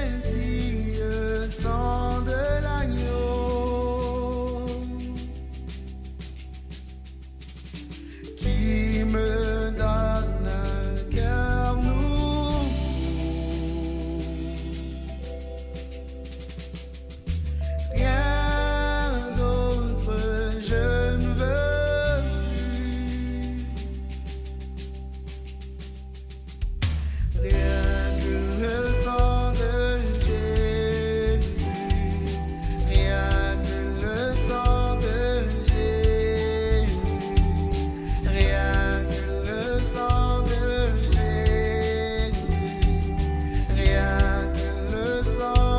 Précieux sang de l'agneau qui me donne un cœur nouveau. Rien d'autre je ne veux plus. Rien que le sang de Jésus. Rien que le sang de Jésus. Rien que le sang de Jésus. Rien que le sang de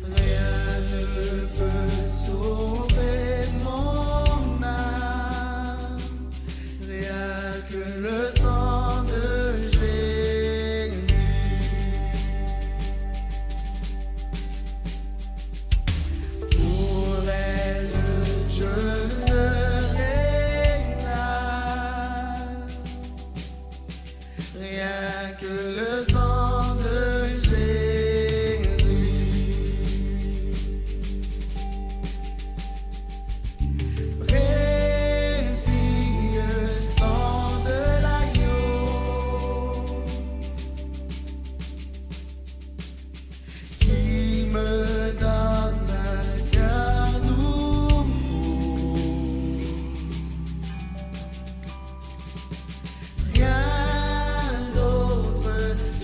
Rien ne peut sauver mon âme, rien que le sang de Jésus. Pour elle, je ne réclame rien que le sang de Jésus. Précieux sang de l'agneau qui me donne un cœur nouveau. Rien d'autre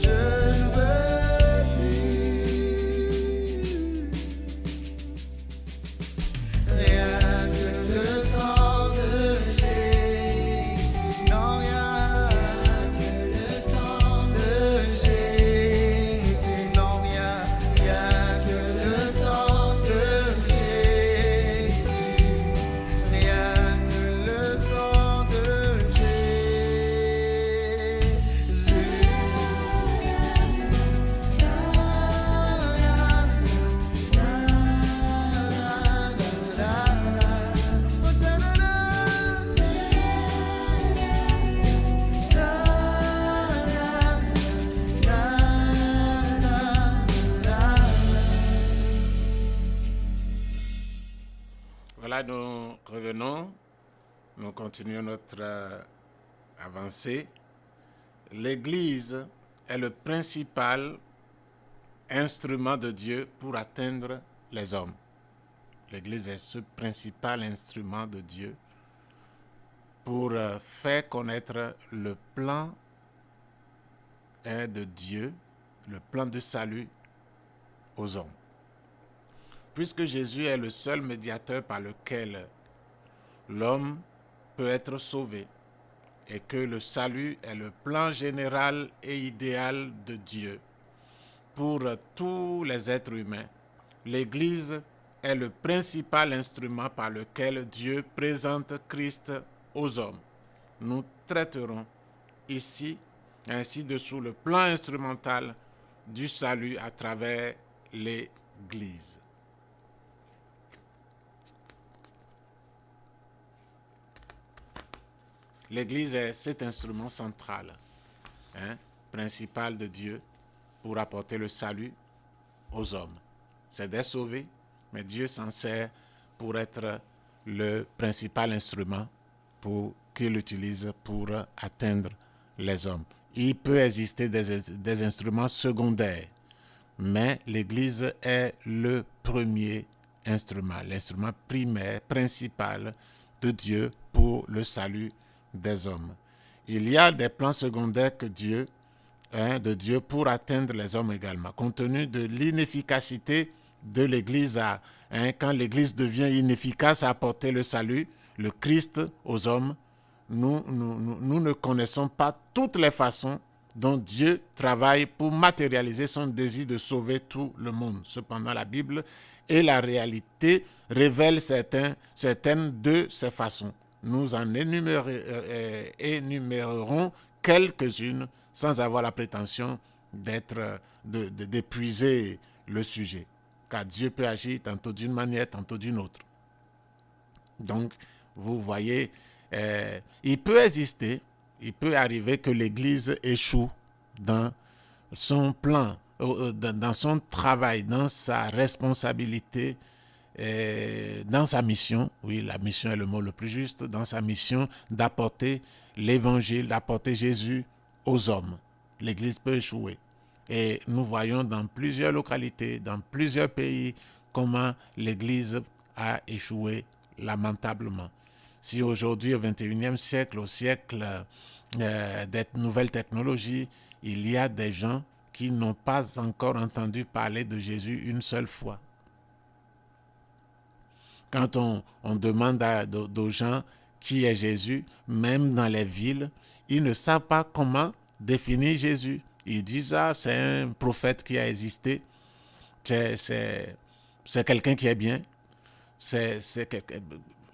je ne veux plus. Rien que le sang de Jésus. Non, rien que le sang de Jésus. Non, rien que le sang de Jésus. Rien que le sang de Voilà, nous revenons, nous continuons notre avancée. L'Église est le principal instrument de Dieu pour atteindre les hommes. L'Église est ce principal instrument de Dieu pour faire connaître le plan de Dieu, le plan de salut aux hommes. Puisque Jésus est le seul médiateur par lequel l'homme peut être sauvé et que le salut est le plan général et idéal de Dieu pour tous les êtres humains, l'Église est le principal instrument par lequel Dieu présente Christ aux hommes. Nous traiterons ici, ainsi dessous, le plan instrumental du salut à travers l'Église. L'Église est cet instrument central, principal de Dieu pour apporter le salut aux hommes. C'est des sauvés, mais Dieu s'en sert pour être le principal instrument qu'il utilise pour atteindre les hommes. Il peut exister des instruments secondaires, mais l'Église est le premier instrument, l'instrument primaire, principal de Dieu pour le salut des hommes. Il y a des plans secondaires de Dieu pour atteindre les hommes également. Compte tenu de l'inefficacité de l'Église, quand l'Église devient inefficace à apporter le salut, le Christ aux hommes, nous ne connaissons pas toutes les façons dont Dieu travaille pour matérialiser son désir de sauver tout le monde. Cependant, la Bible et la réalité révèlent certaines de ces façons. Nous en énumérerons quelques-unes sans avoir la prétention d'épuiser le sujet. Car Dieu peut agir tantôt d'une manière, tantôt d'une autre. Donc, vous voyez, il peut arriver que l'Église échoue dans son plan, dans son travail, dans sa responsabilité, dans sa mission. Oui, la mission est le mot le plus juste, dans sa mission d'apporter l'Évangile, d'apporter Jésus aux hommes. L'Église peut échouer. Et nous voyons dans plusieurs localités, dans plusieurs pays, comment l'Église a échoué lamentablement. Si aujourd'hui, au XXIe siècle, au siècle des nouvelles technologies, il y a des gens qui n'ont pas encore entendu parler de Jésus une seule fois. Quand on demande aux gens qui est Jésus, même dans les villes, ils ne savent pas comment définir Jésus. Ils disent, c'est un prophète qui a existé, c'est quelqu'un qui est bien.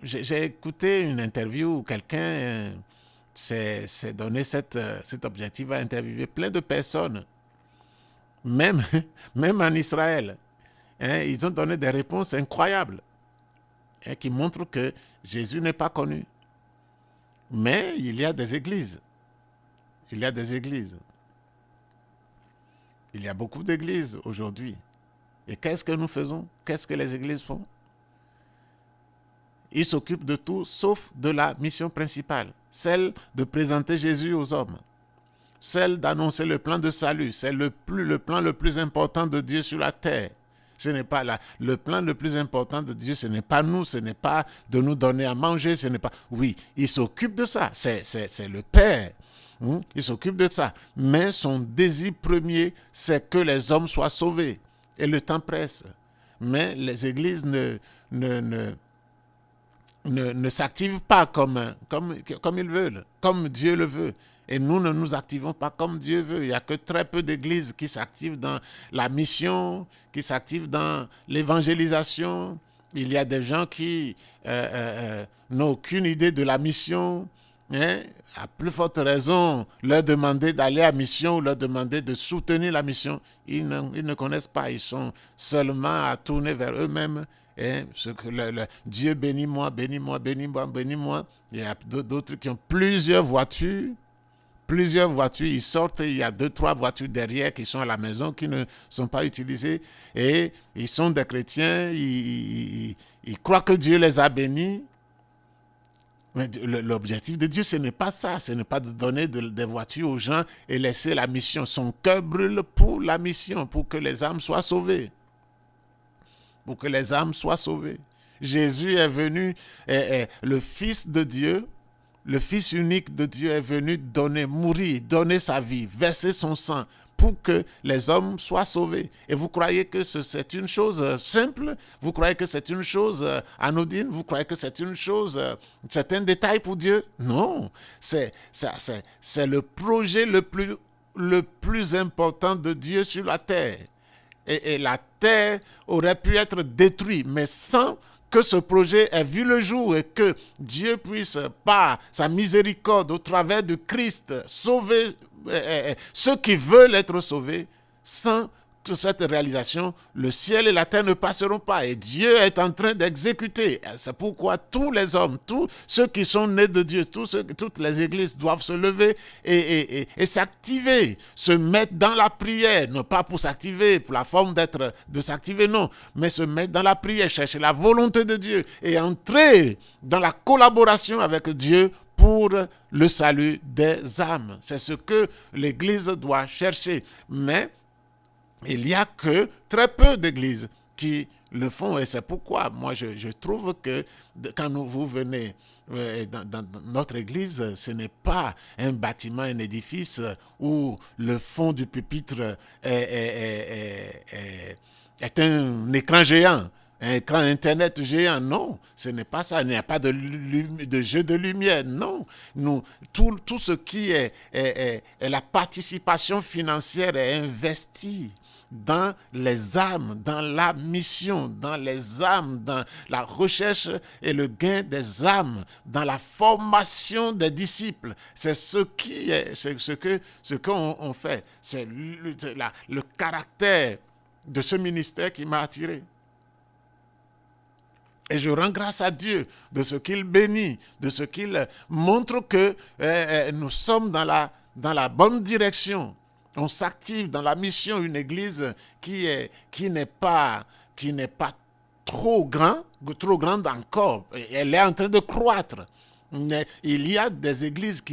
J'ai écouté une interview où quelqu'un s'est donné cet objectif à interviewer plein de personnes, même en Israël. Ils ont donné des réponses incroyables qui montrent que Jésus n'est pas connu. Mais il y a des églises. Il y a beaucoup d'églises aujourd'hui. Et qu'est-ce que nous faisons? Qu'est-ce que les églises font? Ils s'occupent de tout sauf de la mission principale, celle de présenter Jésus aux hommes, celle d'annoncer le plan de salut. C'est le plan le plus important de Dieu sur la terre. Ce n'est pas le plan le plus important de Dieu, ce n'est pas nous, ce n'est pas de nous donner à manger, ce n'est pas... Oui, il s'occupe de ça, c'est le Père. Il s'occupe de ça. Mais son désir premier, c'est que les hommes soient sauvés. Et le temps presse. Mais les églises ne s'activent pas comme ils veulent, comme Dieu le veut. Et nous ne nous activons pas comme Dieu veut. Il n'y a que très peu d'églises qui s'activent dans la mission, qui s'activent dans l'évangélisation. Il y a des gens qui n'ont aucune idée de la mission. À plus forte raison, leur demander d'aller à la mission, leur demander de soutenir la mission, ils ne connaissent pas. Ils sont seulement à tourner vers eux-mêmes. Dieu bénis-moi, bénis-moi, bénis-moi, bénis-moi. Il y a d'autres qui ont plusieurs voitures, ils sortent, il y a 2-3 voitures derrière qui sont à la maison, qui ne sont pas utilisées, et ils sont des chrétiens, ils croient que Dieu les a bénis. Mais l'objectif de Dieu, ce n'est pas ça, ce n'est pas de donner des voitures aux gens et laisser la mission. Son cœur brûle pour la mission, pour que les âmes soient sauvées. Pour que les âmes soient sauvées. Jésus est venu, le Fils de Dieu, le Fils unique de Dieu est venu mourir, donner sa vie, verser son sang pour que les hommes soient sauvés. Et vous croyez que c'est une chose simple? Vous croyez que c'est une chose anodine? Vous croyez que c'est une chose, c'est un détail pour Dieu? Non, c'est le projet le plus important de Dieu sur la terre. et la terre aurait pu être détruite, mais sans que ce projet ait vu le jour et que Dieu puisse, par sa miséricorde, au travers de Christ, sauver ceux qui veulent être sauvés. Sans cette réalisation, le ciel et la terre ne passeront pas. Et Dieu est en train d'exécuter. C'est pourquoi tous les hommes, tous ceux qui sont nés de Dieu, toutes les églises doivent se lever et s'activer, se mettre dans la prière, non pas pour s'activer, pour la forme de s'activer, non, mais se mettre dans la prière, chercher la volonté de Dieu et entrer dans la collaboration avec Dieu pour le salut des âmes. C'est ce que l'Église doit chercher. Mais il n'y a que très peu d'églises qui le font et c'est pourquoi moi je trouve que quand vous venez dans notre église, ce n'est pas un bâtiment, un édifice où le fond du pupitre est un écran géant. Un écran Internet géant, non, ce n'est pas ça. Il n'y a pas de jeu de lumière, non. Tout ce qui est la participation financière est investie dans les âmes, dans la mission, dans les âmes, dans la recherche et le gain des âmes, dans la formation des disciples. C'est ce qu'on fait. C'est le caractère de ce ministère qui m'a attiré. Et je rends grâce à Dieu de ce qu'il bénit, de ce qu'il montre que nous sommes dans la bonne direction. On s'active dans la mission, une église qui n'est pas trop grande encore. Elle est en train de croître. Mais il y a des églises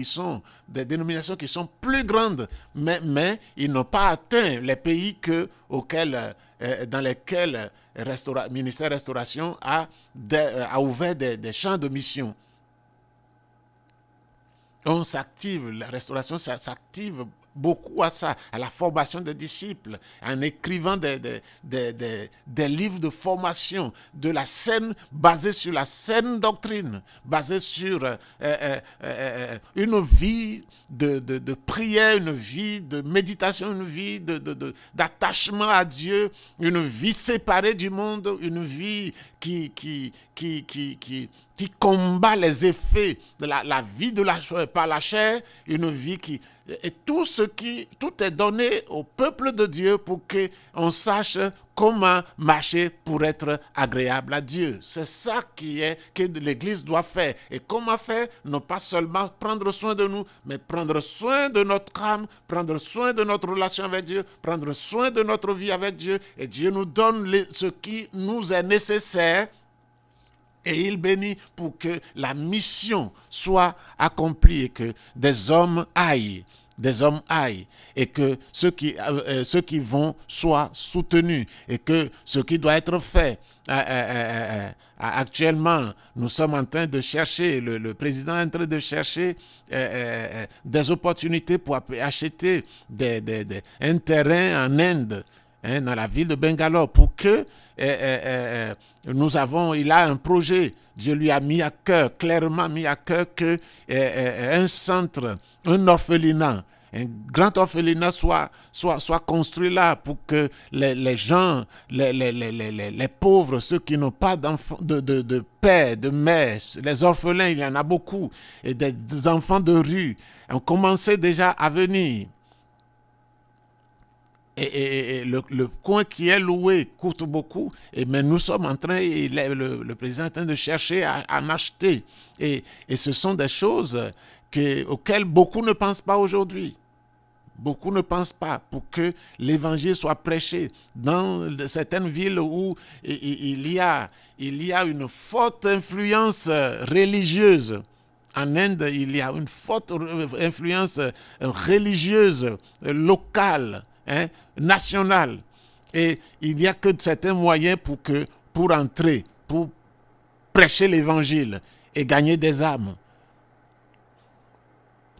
des dénominations qui sont plus grandes, mais ils n'ont pas atteint les pays dans lesquels le ministère Restauration a ouvert des champs de mission. On s'active, la Restauration s'active beaucoup à ça, à la formation des disciples, en écrivant des livres de formation basés sur la saine doctrine, basés sur une vie de prière, une vie de méditation, une vie d'attachement à Dieu, une vie séparée du monde, une vie qui combat les effets de la vie par la chair, une vie et tout est donné au peuple de Dieu pour qu'on sache comment marcher pour être agréable à Dieu. C'est ça que l'Église doit faire. Et comment faire? Non pas seulement prendre soin de nous, mais prendre soin de notre âme, prendre soin de notre relation avec Dieu, prendre soin de notre vie avec Dieu. Et Dieu nous donne ce qui nous est nécessaire. Et il bénit pour que la mission soit accomplie et que des hommes aillent et que ceux qui vont soient soutenus et que ce qui doit être fait. Actuellement, nous sommes en train de chercher, le président est en train de chercher des opportunités pour acheter un terrain en Inde, dans la ville de Bangalore, pour que il a un projet. Dieu lui a mis à cœur, clairement mis à cœur que un centre, un orphelinat, un grand orphelinat soit construit là pour que les gens, les pauvres, ceux qui n'ont pas d'enfants, de père, de mère, les orphelins, il y en a beaucoup, et des enfants de rue ont commencé déjà à venir. Et le coin qui est loué coûte beaucoup, mais nous sommes en train, le président est en train de chercher à en acheter. Et ce sont des choses auxquelles beaucoup ne pensent pas aujourd'hui. Beaucoup ne pensent pas pour que l'évangile soit prêché dans certaines villes où il y a une forte influence religieuse. En Inde, il y a une forte influence religieuse locale, nationale. Et il n'y a que certains moyens pour entrer, pour prêcher l'évangile et gagner des âmes.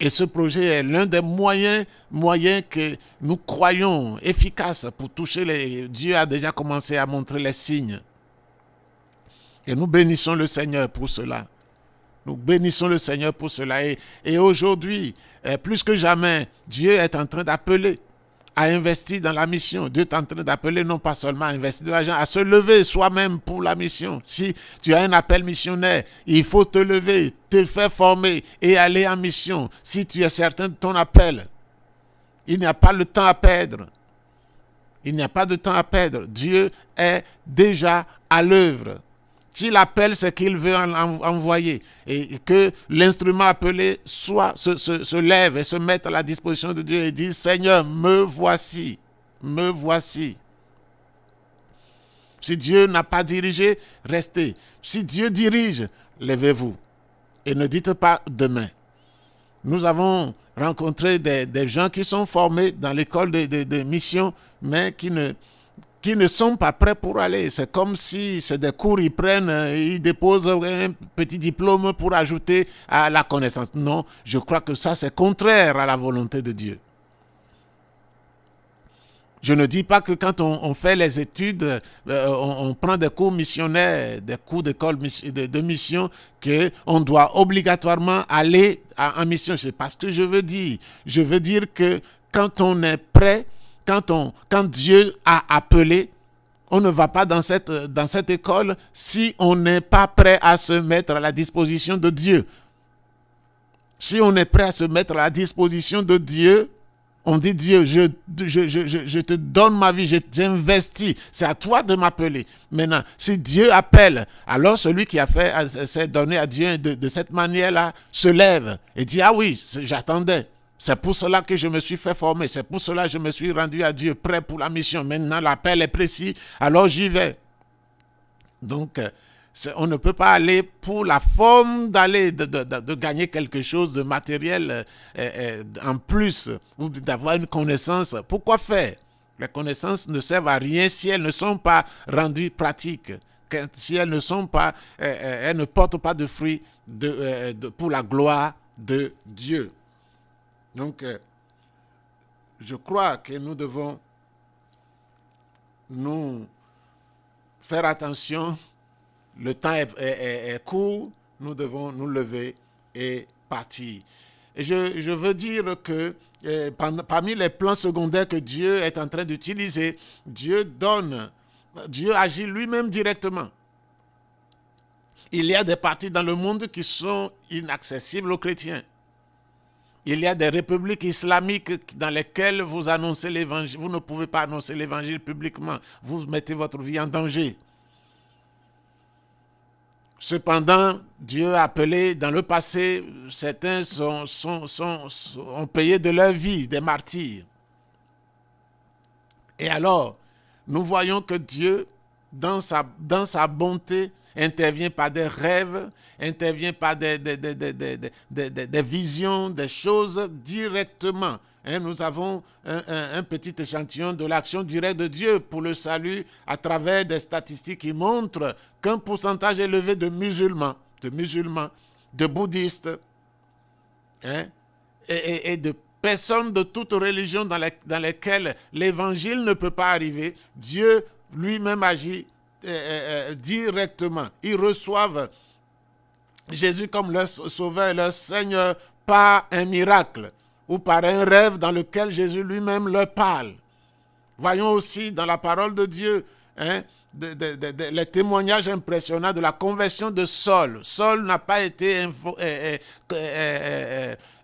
Et ce projet est l'un des moyens que nous croyons efficaces pour toucher Dieu a déjà commencé à montrer les signes. Et nous bénissons le Seigneur pour cela. Nous bénissons le Seigneur pour cela. Et aujourd'hui, plus que jamais, Dieu est en train d'appeler à investir dans la mission. Dieu est en train d'appeler non pas seulement à investir de l'argent, à se lever soi-même pour la mission. Si tu as un appel missionnaire, il faut te lever, te faire former et aller en mission. Si tu es certain de ton appel, il n'y a pas le temps à perdre. Il n'y a pas de temps à perdre. Dieu est déjà à l'œuvre. S'il appelle, c'est qu'il veut envoyer. Et que l'instrument appelé se lève et se mette à la disposition de Dieu et dit, Seigneur, me voici. Me voici. Si Dieu n'a pas dirigé, restez. Si Dieu dirige, levez-vous. Et ne dites pas demain. Nous avons rencontré des gens qui sont formés dans l'école de mission, mais qui ne sont pas prêts pour aller. C'est comme si c'est des cours, ils prennent, ils déposent un petit diplôme pour ajouter à la connaissance. Non, je crois que ça, c'est contraire à la volonté de Dieu. Je ne dis pas que quand on fait les études, on prend des cours missionnaires, des cours d'école de mission, qu'on doit obligatoirement aller en mission. C'est pas ce que je veux dire. Je veux dire que quand on est prêt, quand Dieu a appelé, on ne va pas dans cette école si on n'est pas prêt à se mettre à la disposition de Dieu. Si on est prêt à se mettre à la disposition de Dieu, on dit Dieu, je te donne ma vie, j'investis. C'est à toi de m'appeler. Maintenant, si Dieu appelle, alors celui qui s'est donné à Dieu de cette manière-là se lève et dit, ah oui, j'attendais. C'est pour cela que je me suis fait former. C'est pour cela que je me suis rendu à Dieu, prêt pour la mission. Maintenant, l'appel est précis, alors j'y vais. Donc, on ne peut pas aller pour la forme d'aller, de gagner quelque chose de matériel en plus, ou d'avoir une connaissance. Pourquoi faire? Les connaissances ne servent à rien si elles ne sont pas rendues pratiques, si elles ne sont pas, elles ne portent pas de fruits pour la gloire de Dieu. Donc, je crois que nous devons nous faire attention. Le temps est court, nous devons nous lever et partir. Et je veux dire que parmi les plans secondaires que Dieu est en train d'utiliser, Dieu agit lui-même directement. Il y a des parties dans le monde qui sont inaccessibles aux chrétiens. Il y a des républiques islamiques dans lesquelles vous annoncez l'évangile. Vous ne pouvez pas annoncer l'évangile publiquement. Vous mettez votre vie en danger. Cependant, Dieu a appelé dans le passé, certains ont payé de leur vie, des martyrs. Et alors, nous voyons que Dieu, dans sa bonté, intervient par des rêves, intervient par des visions, des choses directement. Nous avons un petit échantillon de l'action directe de Dieu pour le salut à travers des statistiques qui montrent qu'un pourcentage élevé de musulmans, de bouddhistes et de personnes de toute religion dans lesquelles l'évangile ne peut pas arriver, Dieu lui-même agit directement. Ils reçoivent Jésus comme leur sauveur et leur Seigneur par un miracle ou par un rêve dans lequel Jésus lui-même leur parle. Voyons aussi dans la parole de Dieu les témoignages impressionnants de la conversion de Saul. Saul n'a pas été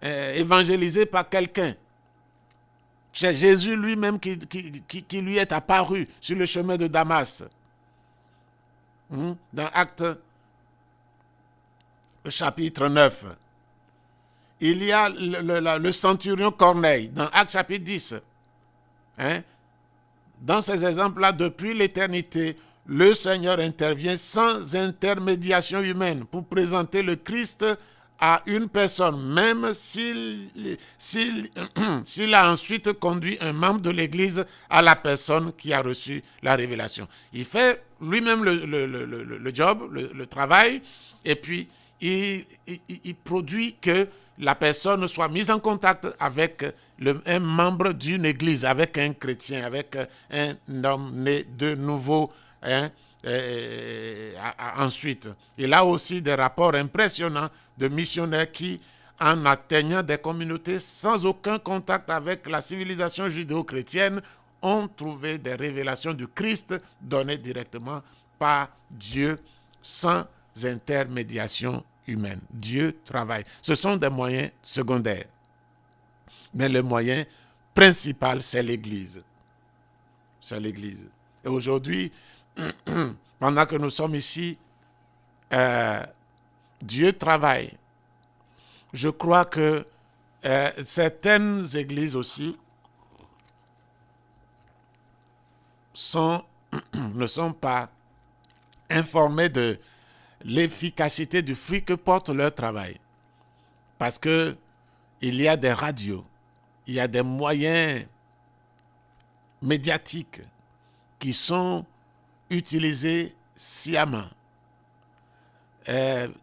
évangélisé par quelqu'un. C'est Jésus lui-même qui lui est apparu sur le chemin de Damas. Dans Actes chapitre 9. Il y a le centurion Corneille, dans Actes chapitre 10. Dans ces exemples-là, depuis l'éternité, le Seigneur intervient sans intermédiation humaine pour présenter le Christ à une personne, même s'il a ensuite conduit un membre de l'Église à la personne qui a reçu la révélation. Il fait lui-même le job, le travail, et puis il produit que la personne soit mise en contact avec un membre d'une église, avec un chrétien, avec un homme né de nouveau. Ensuite, il a aussi des rapports impressionnants de missionnaires qui en atteignant des communautés sans aucun contact avec la civilisation judéo-chrétienne, ont trouvé des révélations du Christ données directement par Dieu sans intermédiation humaine. Dieu travaille. Ce sont des moyens secondaires. Mais le moyen principal, c'est l'Église. C'est l'Église. Et aujourd'hui, pendant que nous sommes ici, Dieu travaille. Je crois que certaines églises aussi ne sont pas informées de l'efficacité du fruit que porte leur travail. Parce que il y a des radios, il y a des moyens médiatiques qui sont utilisés sciemment,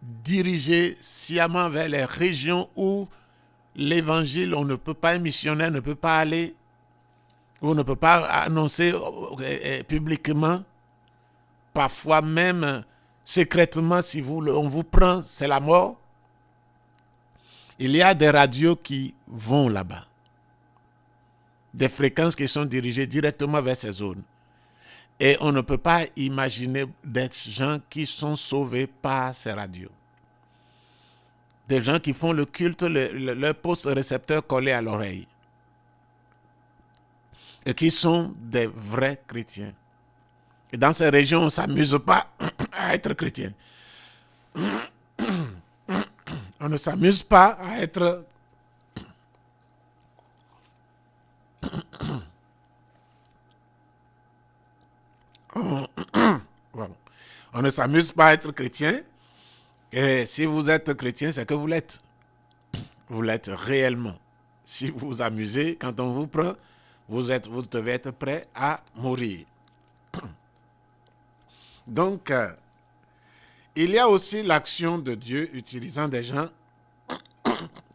dirigés sciemment vers les régions où l'évangile, on ne peut pas, un missionnaire ne peut pas aller, où on ne peut pas annoncer publiquement, parfois même secrètement, si on vous prend, c'est la mort. Il y a des radios qui vont là-bas, des fréquences qui sont dirigées directement vers ces zones. Et on ne peut pas imaginer des gens qui sont sauvés par ces radios. Des gens qui font le culte, leur poste récepteur collé à l'oreille. Et qui sont des vrais chrétiens. Et dans ces régions, on ne s'amuse pas à être chrétien. On ne s'amuse pas à être... On ne s'amuse pas à être chrétien. Et si vous êtes chrétien, c'est que vous l'êtes. Vous l'êtes réellement. Si vous vous amusez, quand on vous prend, vous devez être prêt à mourir. Donc, il y a aussi l'action de Dieu utilisant des gens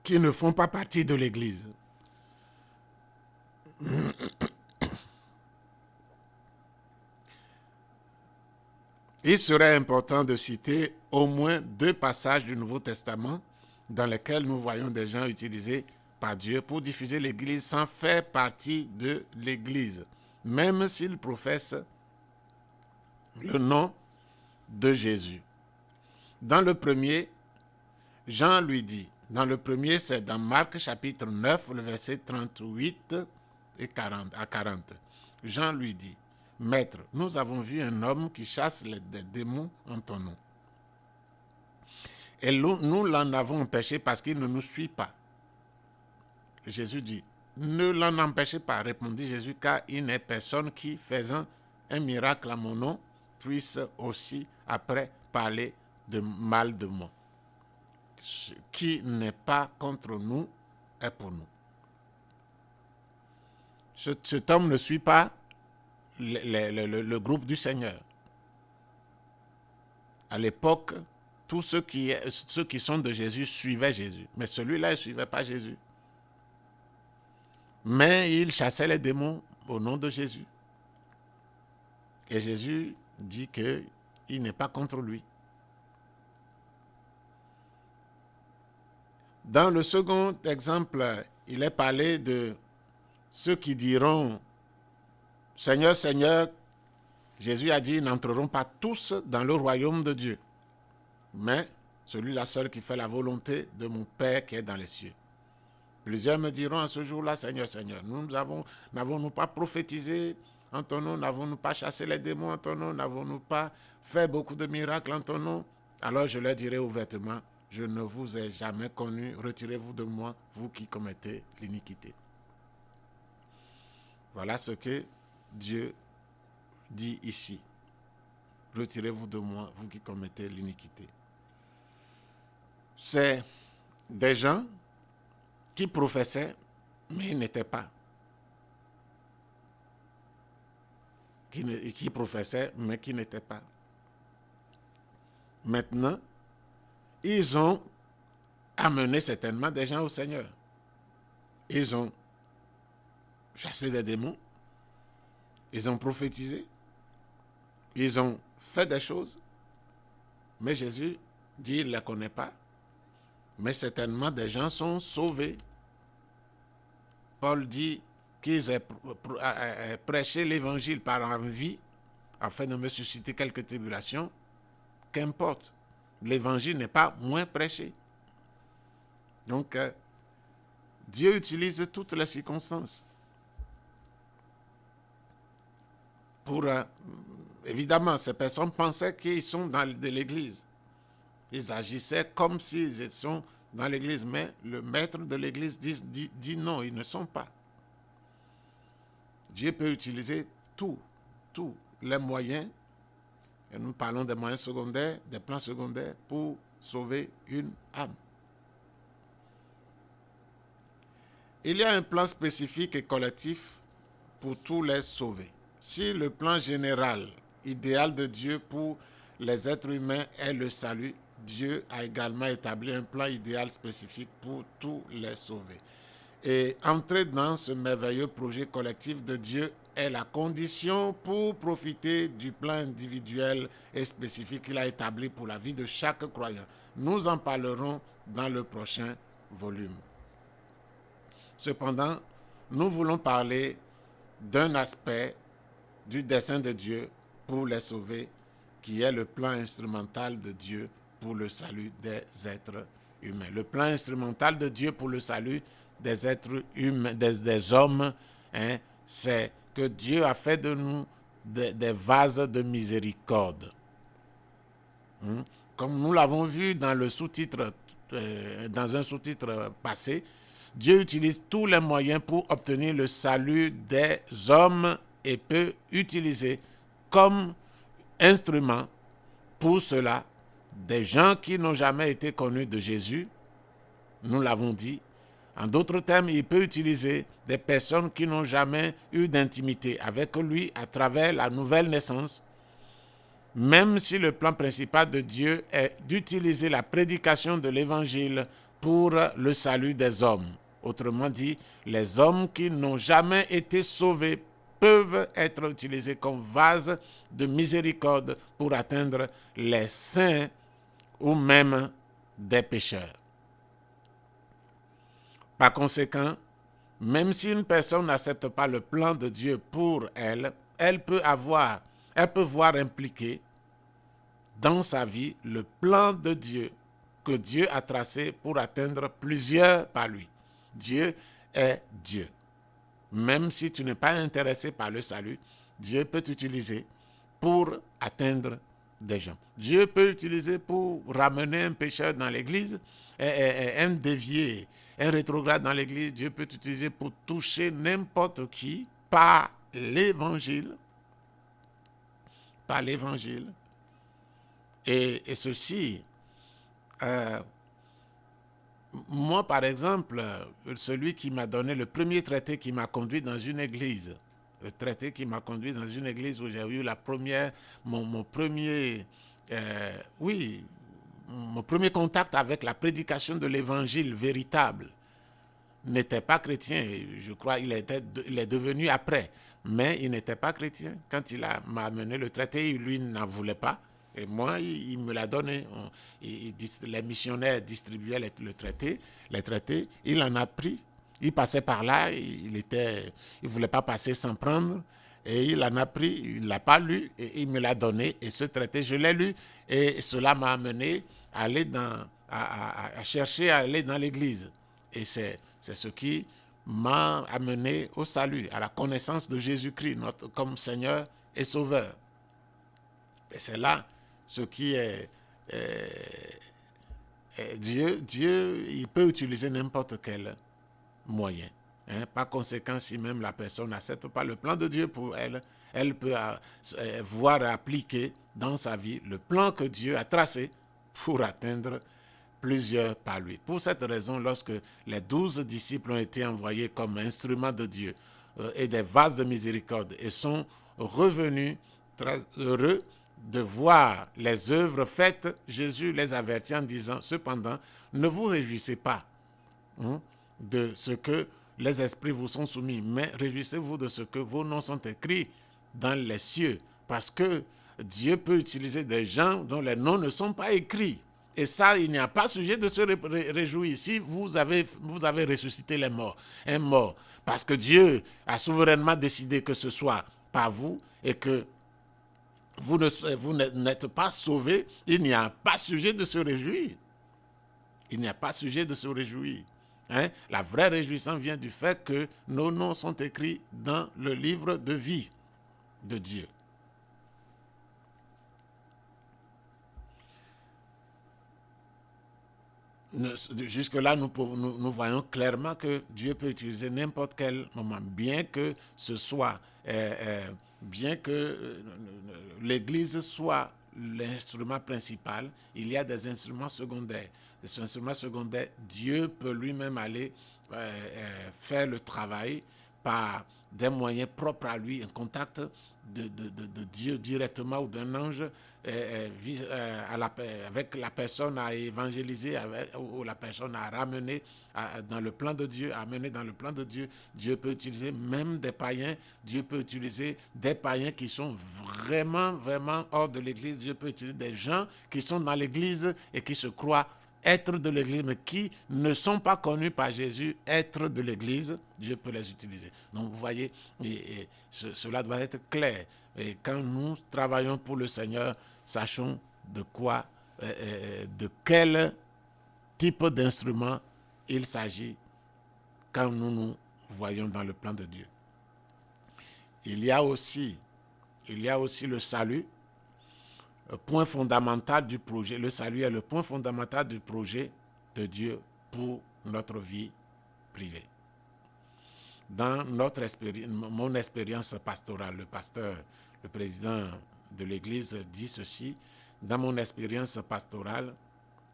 qui ne font pas partie de l'Église. Il serait important de citer au moins 2 passages du Nouveau Testament dans lesquels nous voyons des gens utilisés par Dieu pour diffuser l'Église sans faire partie de l'Église, même s'ils professent le nom de Jésus. Dans le premier, Jean lui dit, dans le premier, c'est dans Marc chapitre 9, le verset 38 et 40, à 40. Jean lui dit, « Maître, nous avons vu un homme qui chasse des démons en ton nom. Et nous l'en avons empêché parce qu'il ne nous suit pas. » Jésus dit, « Ne l'en empêchez pas, répondit Jésus, car il n'est personne qui, faisant un miracle à mon nom, puisse aussi après parler de mal de moi. Ce qui n'est pas contre nous est pour nous. » Cet homme ne suit pas le groupe du Seigneur. À l'époque, tous ceux qui sont de Jésus suivaient Jésus. Mais celui-là, il ne suivait pas Jésus. Mais il chassait les démons au nom de Jésus. Et Jésus dit qu'il n'est pas contre lui. Dans le second exemple, il est parlé de ceux qui diront « Seigneur, Seigneur », Jésus a dit, ils n'entreront pas tous dans le royaume de Dieu, mais celui-là seul qui fait la volonté de mon Père qui est dans les cieux. Plusieurs me diront à ce jour-là, Seigneur, Seigneur, n'avons-nous pas prophétisé en ton nom, n'avons-nous pas chassé les démons en ton nom, n'avons-nous pas fait beaucoup de miracles en ton nom? Alors je leur dirai ouvertement, je ne vous ai jamais connu, retirez-vous de moi, vous qui commettez l'iniquité. Voilà ce que Dieu dit ici. Retirez-vous de moi, vous qui commettez l'iniquité. C'est des gens qui professaient, mais ils n'étaient pas. Qui professaient, mais qui n'étaient pas. Maintenant, ils ont amené certainement des gens au Seigneur. Ils ont chassé des démons. Ils ont prophétisé. Ils ont fait des choses. Mais Jésus dit, il ne les connaît pas. mais certainement des gens sont sauvés. Paul dit qu'ils aient prêché l'évangile par envie, afin de me susciter quelques tribulations. Qu'importe, l'évangile n'est pas moins prêché. Donc, Dieu utilise toutes les circonstances pour... évidemment, ces personnes pensaient qu'ils sont de l'église. Ils agissaient comme s'ils étaient dans l'église, mais le maître de l'église dit non, ils ne sont pas. Dieu peut utiliser tous les moyens, et nous parlons des moyens secondaires, des plans secondaires, pour sauver une âme. Il y a un plan spécifique et collectif pour tous les sauvés. Si le plan général, idéal de Dieu pour les êtres humains est le salut, Dieu a également établi un plan idéal spécifique pour tous les sauvés. Et entrer dans ce merveilleux projet collectif de Dieu est la condition pour profiter du plan individuel et spécifique qu'il a établi pour la vie de chaque croyant. Nous en parlerons dans le prochain volume. Cependant, nous voulons parler d'un aspect du dessein de Dieu pour les sauvés, qui est le plan instrumental de Dieu pour le salut des êtres humains. Le plan instrumental de Dieu pour le salut des êtres humains, des hommes, c'est que Dieu a fait de nous des vases de miséricorde. Comme nous l'avons vu dans le sous-titre, dans un sous-titre passé, Dieu utilise tous les moyens pour obtenir le salut des hommes et peut utiliser comme instrument pour cela des gens qui n'ont jamais été connus de Jésus. Nous l'avons dit. En d'autres termes, il peut utiliser des personnes qui n'ont jamais eu d'intimité avec lui à travers la nouvelle naissance, même si le plan principal de Dieu est d'utiliser la prédication de l'évangile pour le salut des hommes. Autrement dit, les hommes qui n'ont jamais été sauvés peuvent être utilisés comme vases de miséricorde pour atteindre les saints ou même des pécheurs. Par conséquent, même si une personne n'accepte pas le plan de Dieu pour elle, elle peut voir impliqué dans sa vie le plan de Dieu que Dieu a tracé pour atteindre plusieurs par lui. Dieu est Dieu. Même si tu n'es pas intéressé par le salut, Dieu peut t'utiliser pour atteindre des gens. Dieu peut utiliser pour ramener un pécheur dans l'église, un dévié, un rétrograde dans l'église. Dieu peut t'utiliser pour toucher n'importe qui par l'évangile. Par l'évangile. Et ceci, moi par exemple, celui qui m'a donné le premier traité qui m'a conduit dans une église, le traité qui m'a conduit dans une église où j'ai eu mon premier contact avec la prédication de l'évangile véritable, n'était pas chrétien. Je crois qu'il est devenu après, mais il n'était pas chrétien. Quand m'a amené le traité, lui n'en voulait pas. Et moi, il me l'a donné. Les missionnaires distribuaient les traités. Il en a pris. Il passait par là. Il ne voulait pas passer sans prendre. Et il en a pris. Il ne l'a pas lu. Et il me l'a donné. Et ce traité, je l'ai lu. Et cela m'a amené à chercher à aller dans l'église. Et c'est ce qui m'a amené au salut, à la connaissance de Jésus-Christ, comme Seigneur et Sauveur. Et c'est là ce qui est Dieu, il peut utiliser n'importe quel moyen. Par conséquent, si même la personne n'accepte pas le plan de Dieu pour elle, elle peut voir appliquer dans sa vie le plan que Dieu a tracé pour atteindre plusieurs par lui. Pour cette raison, lorsque les 12 disciples ont été envoyés comme instruments de Dieu et des vases de miséricorde et sont revenus très heureux de voir les œuvres faites, Jésus les avertit en disant: cependant, ne vous réjouissez pas de ce que les esprits vous sont soumis, mais réjouissez-vous de ce que vos noms sont écrits dans les cieux, parce que Dieu peut utiliser des gens dont les noms ne sont pas écrits Et ça, il n'y a pas sujet de se réjouir. Si vous avez ressuscité les morts, un mort, parce que Dieu a souverainement décidé que ce soit pas vous et que vous n'êtes pas sauvés, il n'y a pas sujet de se réjouir. Il n'y a pas sujet de se réjouir. Hein? La vraie réjouissance vient du fait que nos noms sont écrits dans le livre de vie de Dieu. Jusque-là, nous voyons clairement que Dieu peut utiliser n'importe quel moment, bien que ce soit, bien que l'Église soit l'instrument principal, il y a des instruments secondaires. Des instruments secondaires, Dieu peut lui-même aller faire le travail par des moyens propres à lui, un contact de Dieu directement ou d'un ange avec la personne à évangéliser ou la personne à ramener dans le plan de Dieu, à amener dans le plan de Dieu. Dieu peut utiliser même des païens. Dieu peut utiliser des païens qui sont vraiment, vraiment hors de l'Église. Dieu peut utiliser des gens qui sont dans l'Église et qui se croient être de l'Église, mais qui ne sont pas connus par Jésus, être de l'Église. Dieu peut les utiliser. Donc vous voyez, cela doit être clair. Et quand nous travaillons pour le Seigneur, sachons de quoi, de quel type d'instrument il s'agit quand nous nous voyons dans le plan de Dieu. Il y a aussi le salut, le point fondamental du projet. Le salut est le point fondamental du projet de Dieu pour notre vie privée. Dans mon expérience pastorale, le président de l'Église dit ceci: dans mon expérience pastorale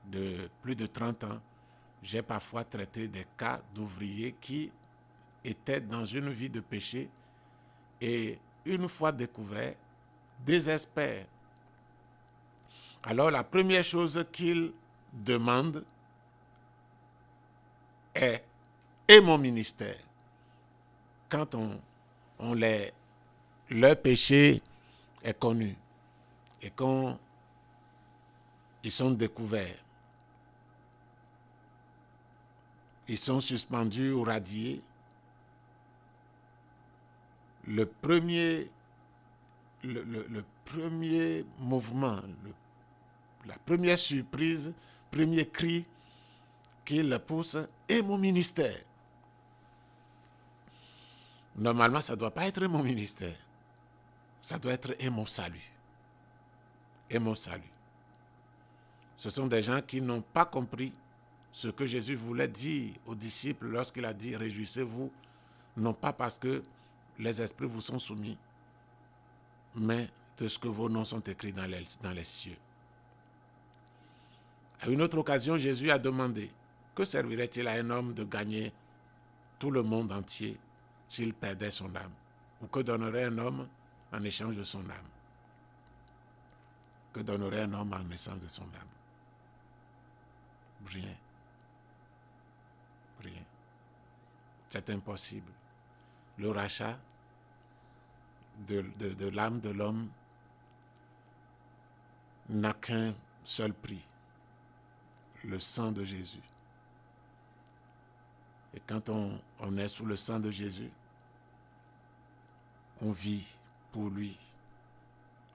de plus de 30 ans, j'ai parfois traité des cas d'ouvriers qui étaient dans une vie de péché et, une fois découverts, désespèrent. Alors la première chose qu'ils demandent est « et mon ministère ?» Quand leur péché est connu et quand ils sont découverts, ils sont suspendus ou radiés, le premier mouvement, la première surprise, premier cri qu'ils poussent est mon ministère. Normalement, ça ne doit pas être mon ministère. Ça doit être et mon salut. Et mon salut. Ce sont des gens qui n'ont pas compris ce que Jésus voulait dire aux disciples lorsqu'il a dit « Réjouissez-vous », non pas parce que les esprits vous sont soumis, mais de ce que vos noms sont écrits dans les cieux. À une autre occasion, Jésus a demandé « Que servirait-il à un homme de gagner tout le monde entier s'il perdait son âme? Ou que donnerait un homme en échange de son âme? » Que donnerait un homme en échange de son âme? Rien. Rien. C'est impossible. Le rachat de l'âme de l'homme n'a qu'un seul prix: le sang de Jésus. Et quand on est sous le sang de Jésus, on vit pour lui,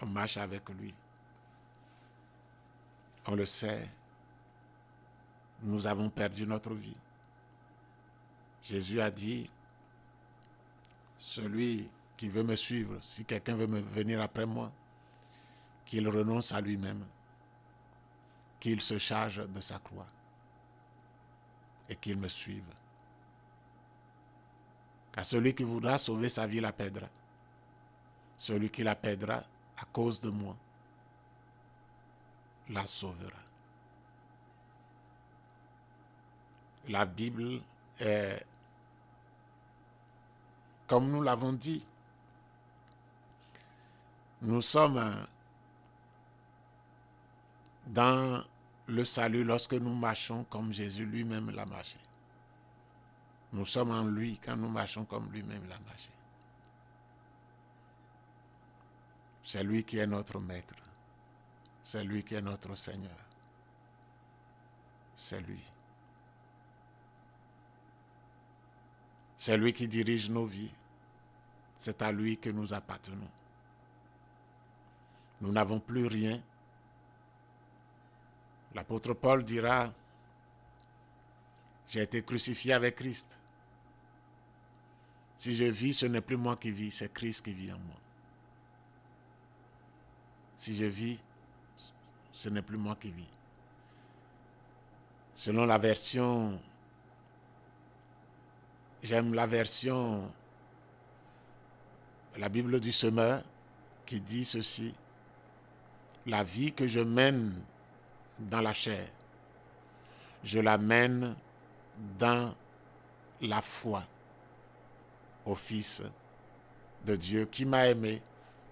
on marche avec lui. On le sait, nous avons perdu notre vie. Jésus a dit, celui qui veut me suivre, si quelqu'un veut venir après moi, qu'il renonce à lui-même, qu'il se charge de sa croix et qu'il me suive. Car celui qui voudra sauver sa vie la perdra. Celui qui la perdra à cause de moi la sauvera. La Bible est, comme nous l'avons dit, nous sommes dans le salut lorsque nous marchons comme Jésus lui-même l'a marché. Nous sommes en lui quand nous marchons comme lui-même l'a marché. C'est lui qui est notre maître. C'est lui qui est notre Seigneur. c'est lui. C'est lui qui dirige nos vies. C'est à lui que nous appartenons. Nous n'avons plus rien. L'apôtre Paul dira, j'ai été crucifié avec Christ. Si je vis, ce n'est plus moi qui vis, c'est Christ qui vit en moi. Si je vis, ce n'est plus moi qui vis. Selon la version, j'aime la version, la Bible du Semeur, qui dit ceci, la vie que je mène dans la chair, je la mène dans la foi au Fils de Dieu qui m'a aimé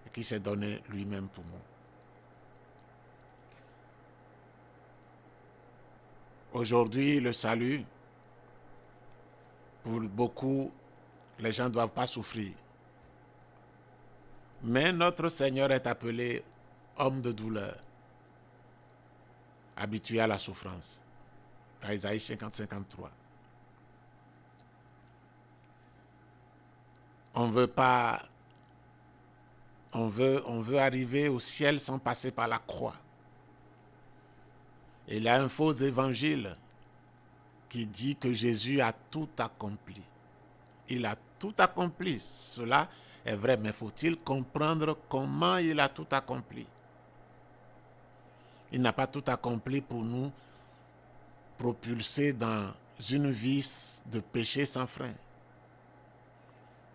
et qui s'est donné lui-même pour moi. Aujourd'hui, le salut, pour beaucoup, les gens ne doivent pas souffrir. Mais notre Seigneur est appelé homme de douleur, habitué à la souffrance. Dans Isaïe 50-53. On veut arriver au ciel sans passer par la croix. Il y a un faux évangile qui dit que Jésus a tout accompli. Il a tout accompli. Cela est vrai, mais faut-il comprendre comment il a tout accompli? Il n'a pas tout accompli pour nous propulser dans une vie de péché sans frein.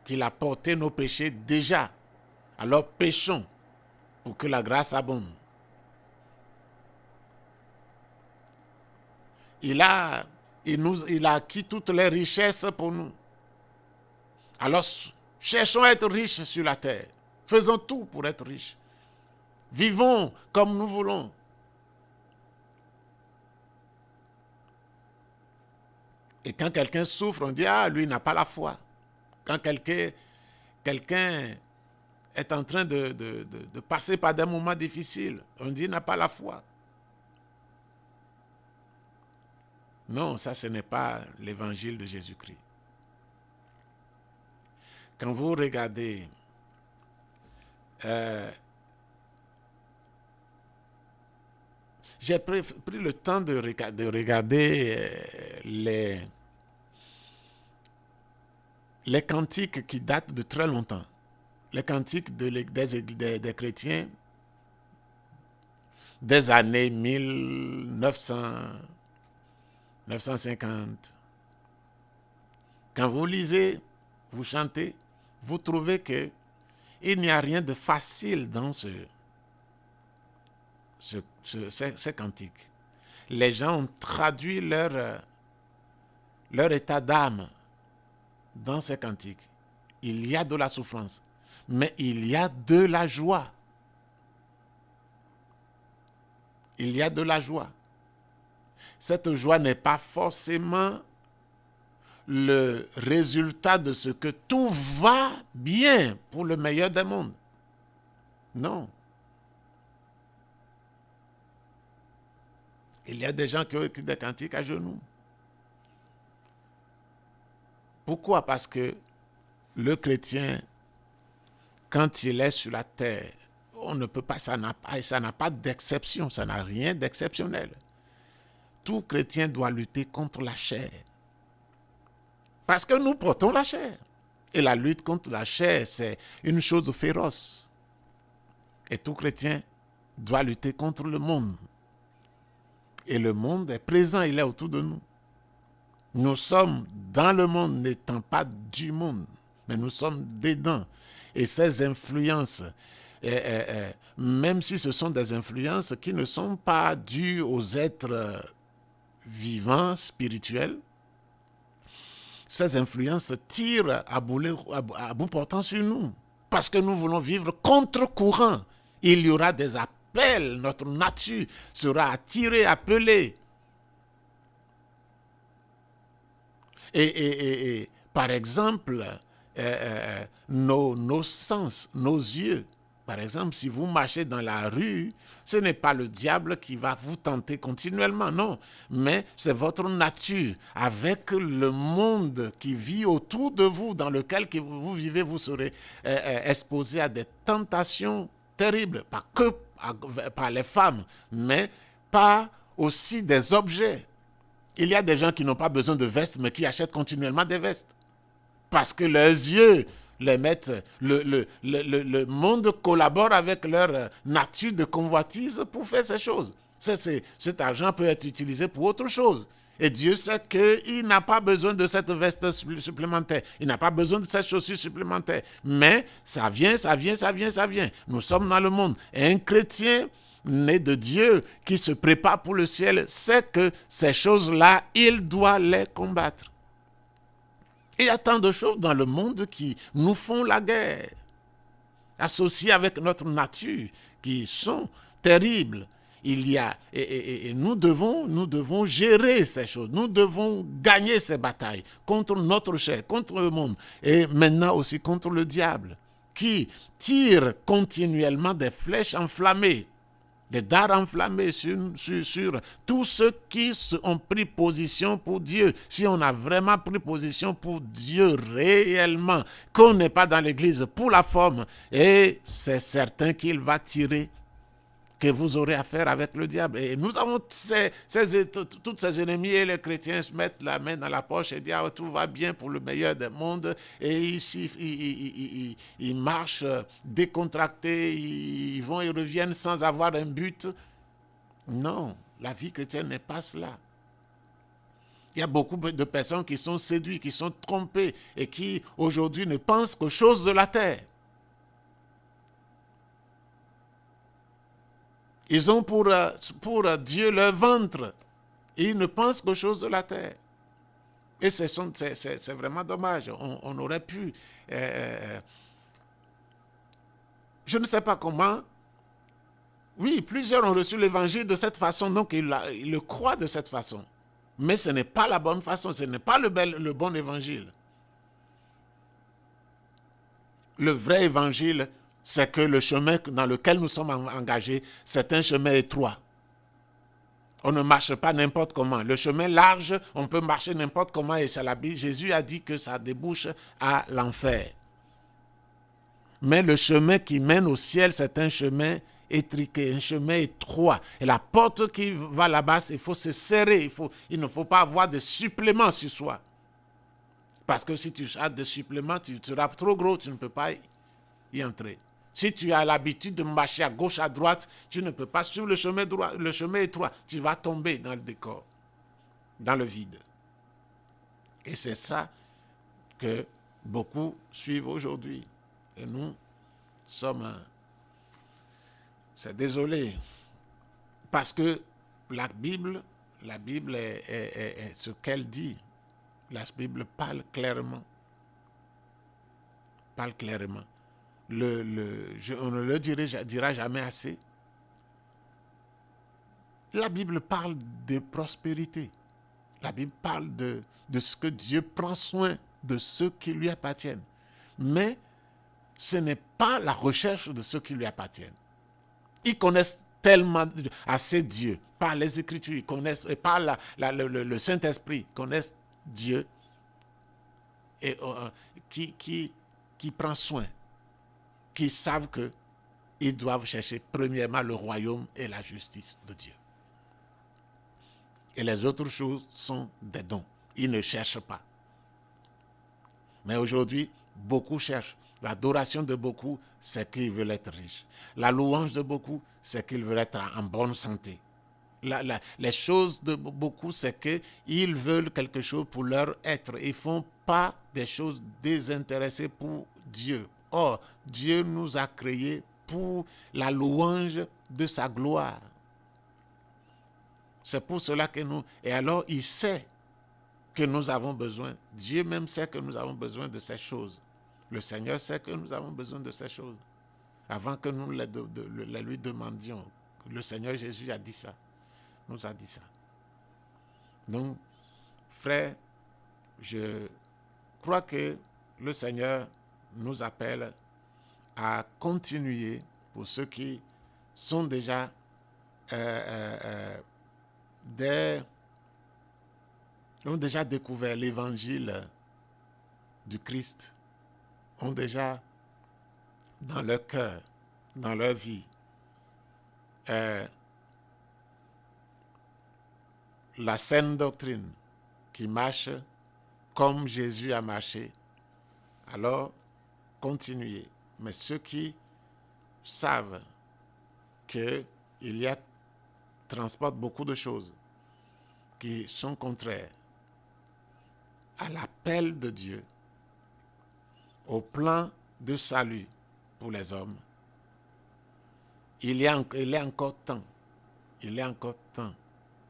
Qu'il a porté nos péchés déjà. Alors péchons pour que la grâce abonde. Il a acquis toutes les richesses pour nous. Alors cherchons à être riches sur la terre. Faisons tout pour être riches. Vivons comme nous voulons. Et quand quelqu'un souffre, on dit, ah, lui n'a pas la foi. Quand quelqu'un est en train de passer par des moments difficiles, on dit, il n'a pas la foi. Non, ça, ce n'est pas l'évangile de Jésus-Christ. Quand vous regardez j'ai pris le temps de regarder les cantiques qui datent de très longtemps. Les cantiques des chrétiens des années 1950. Quand vous lisez, vous chantez, vous trouvez que il n'y a rien de facile dans ces cantiques. Les gens ont traduit leur état d'âme dans ces cantiques. Il y a de la souffrance, mais il y a de la joie. Il y a de la joie. Cette joie n'est pas forcément le résultat de ce que tout va bien pour le meilleur des mondes. Non. Il y a des gens qui ont écrit des cantiques à genoux. Pourquoi? Parce que le chrétien, quand il est sur la terre, on ne peut pas, ça n'a pas d'exception, ça n'a rien d'exceptionnel. Tout chrétien doit lutter contre la chair. Parce que nous portons la chair. Et la lutte contre la chair, c'est une chose féroce. Et tout chrétien doit lutter contre le monde. Et le monde est présent, il est autour de nous. Nous sommes dans le monde, n'étant pas du monde, mais nous sommes dedans. Et ces influences, même si ce sont des influences qui ne sont pas dues aux êtres vivants, spirituels, ces influences tirent à bout portant sur nous. Parce que nous voulons vivre contre-courant. Il y aura des appels, notre nature sera attirée, appelée. Et par exemple, nos sens, nos yeux Par exemple, si vous marchez dans la rue, ce n'est pas le diable qui va vous tenter continuellement, non. Mais c'est votre nature. Avec le monde qui vit autour de vous, dans lequel vous vivez, vous serez exposé à des tentations terribles. Pas que par les femmes, mais par aussi des objets. Il y a des gens qui n'ont pas besoin de vestes, mais qui achètent continuellement des vestes. Parce que leurs yeux les mettent, le monde collabore avec leur nature de convoitise pour faire ces choses. Cet argent peut être utilisé pour autre chose. Et Dieu sait qu'il n'a pas besoin de cette veste supplémentaire. Il n'a pas besoin de cette chaussure supplémentaire. Mais ça vient. Nous sommes dans le monde. Et un chrétien né de Dieu qui se prépare pour le ciel sait que ces choses-là, il doit les combattre. Il y a tant de choses dans le monde qui nous font la guerre, associées avec notre nature, qui sont terribles. Il y a, et nous devons gérer ces choses. Nous devons gagner ces batailles contre notre chair, contre le monde, et maintenant aussi contre le diable, qui tire continuellement des flèches enflammées, des dards enflammés sur tous ceux qui ont pris position pour Dieu. Si on a vraiment pris position pour Dieu réellement, qu'on n'est pas dans l'église pour la forme, et c'est certain qu'il va tirer, que vous aurez affaire avec le diable. Et nous avons tous ces ennemis, et les chrétiens se mettent la main dans la poche et disent « tout va bien pour le meilleur des mondes ». Et ici, ils marchent décontractés, ils vont et reviennent sans avoir un but. Non, la vie chrétienne n'est pas cela. Il y a beaucoup de personnes qui sont séduites, qui sont trompées et qui aujourd'hui ne pensent qu'aux choses de la terre. Ils ont pour Dieu leur ventre. Et ils ne pensent qu'aux choses de la terre. Et c'est vraiment dommage. On aurait pu... je ne sais pas comment. Oui, plusieurs ont reçu l'évangile de cette façon, donc ils le croient de cette façon. Mais ce n'est pas la bonne façon, ce n'est pas le bon évangile. Le vrai évangile, c'est que le chemin dans lequel nous sommes engagés, c'est un chemin étroit. On ne marche pas n'importe comment. Le chemin large, on peut marcher n'importe comment et c'est la Bible. Jésus a dit que ça débouche à l'enfer. Mais le chemin qui mène au ciel, c'est un chemin étriqué, un chemin étroit. Et la porte qui va là-bas, il faut se serrer. Il ne faut pas avoir de suppléments sur soi. Parce que si tu as des suppléments, tu seras trop gros, tu ne peux pas y entrer. Si tu as l'habitude de marcher à gauche, à droite, tu ne peux pas suivre le chemin droit, le chemin étroit. Tu vas tomber dans le décor, dans le vide. Et c'est ça que beaucoup suivent aujourd'hui. Et nous sommes... c'est désolé. Parce que la Bible est ce qu'elle dit. La Bible parle clairement. Parle clairement. On ne le dira jamais assez. La Bible parle de prospérité. La Bible parle de ce que Dieu prend soin de ceux qui lui appartiennent. Mais ce n'est pas la recherche de ceux qui lui appartiennent. Ils connaissent tellement assez Dieu par les Écritures, ils connaissent, et par le Saint-Esprit, ils connaissent Dieu et qui prend soin, qui savent qu'ils doivent chercher premièrement le royaume et la justice de Dieu. Et les autres choses sont des dons. Ils ne cherchent pas. Mais aujourd'hui, beaucoup cherchent. L'adoration de beaucoup, c'est qu'ils veulent être riches. La louange de beaucoup, c'est qu'ils veulent être en bonne santé. Les choses de beaucoup, c'est qu'ils veulent quelque chose pour leur être. Ils ne font pas des choses désintéressées pour Dieu. Or, Dieu nous a créés pour la louange de sa gloire. C'est pour cela que nous... Et alors, il sait que nous avons besoin. Dieu même sait que nous avons besoin de ces choses. Le Seigneur sait que nous avons besoin de ces choses. Avant que nous les lui demandions. Le Seigneur Jésus a dit ça. Nous a dit ça. Donc, frère, je crois que le Seigneur nous appelle à continuer pour ceux qui sont déjà ont déjà découvert l'évangile du Christ, ont déjà dans leur cœur, dans leur vie, la saine doctrine qui marche comme Jésus a marché, alors continuez. Mais ceux qui savent qu'il y a transportent beaucoup de choses qui sont contraires à l'appel de Dieu, au plan de salut pour les hommes, il est encore temps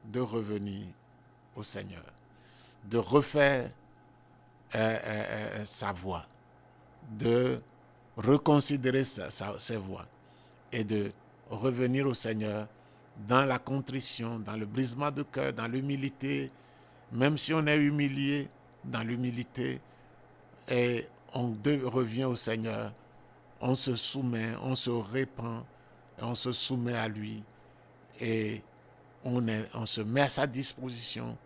de revenir au Seigneur, de refaire sa voie, de reconsidérer ses voies et de revenir au Seigneur dans la contrition, dans le brisement de cœur, dans l'humilité, même si on est humilié, dans l'humilité, et on revient au Seigneur, on se soumet, on se répand, on se soumet à lui, et on se met à sa disposition,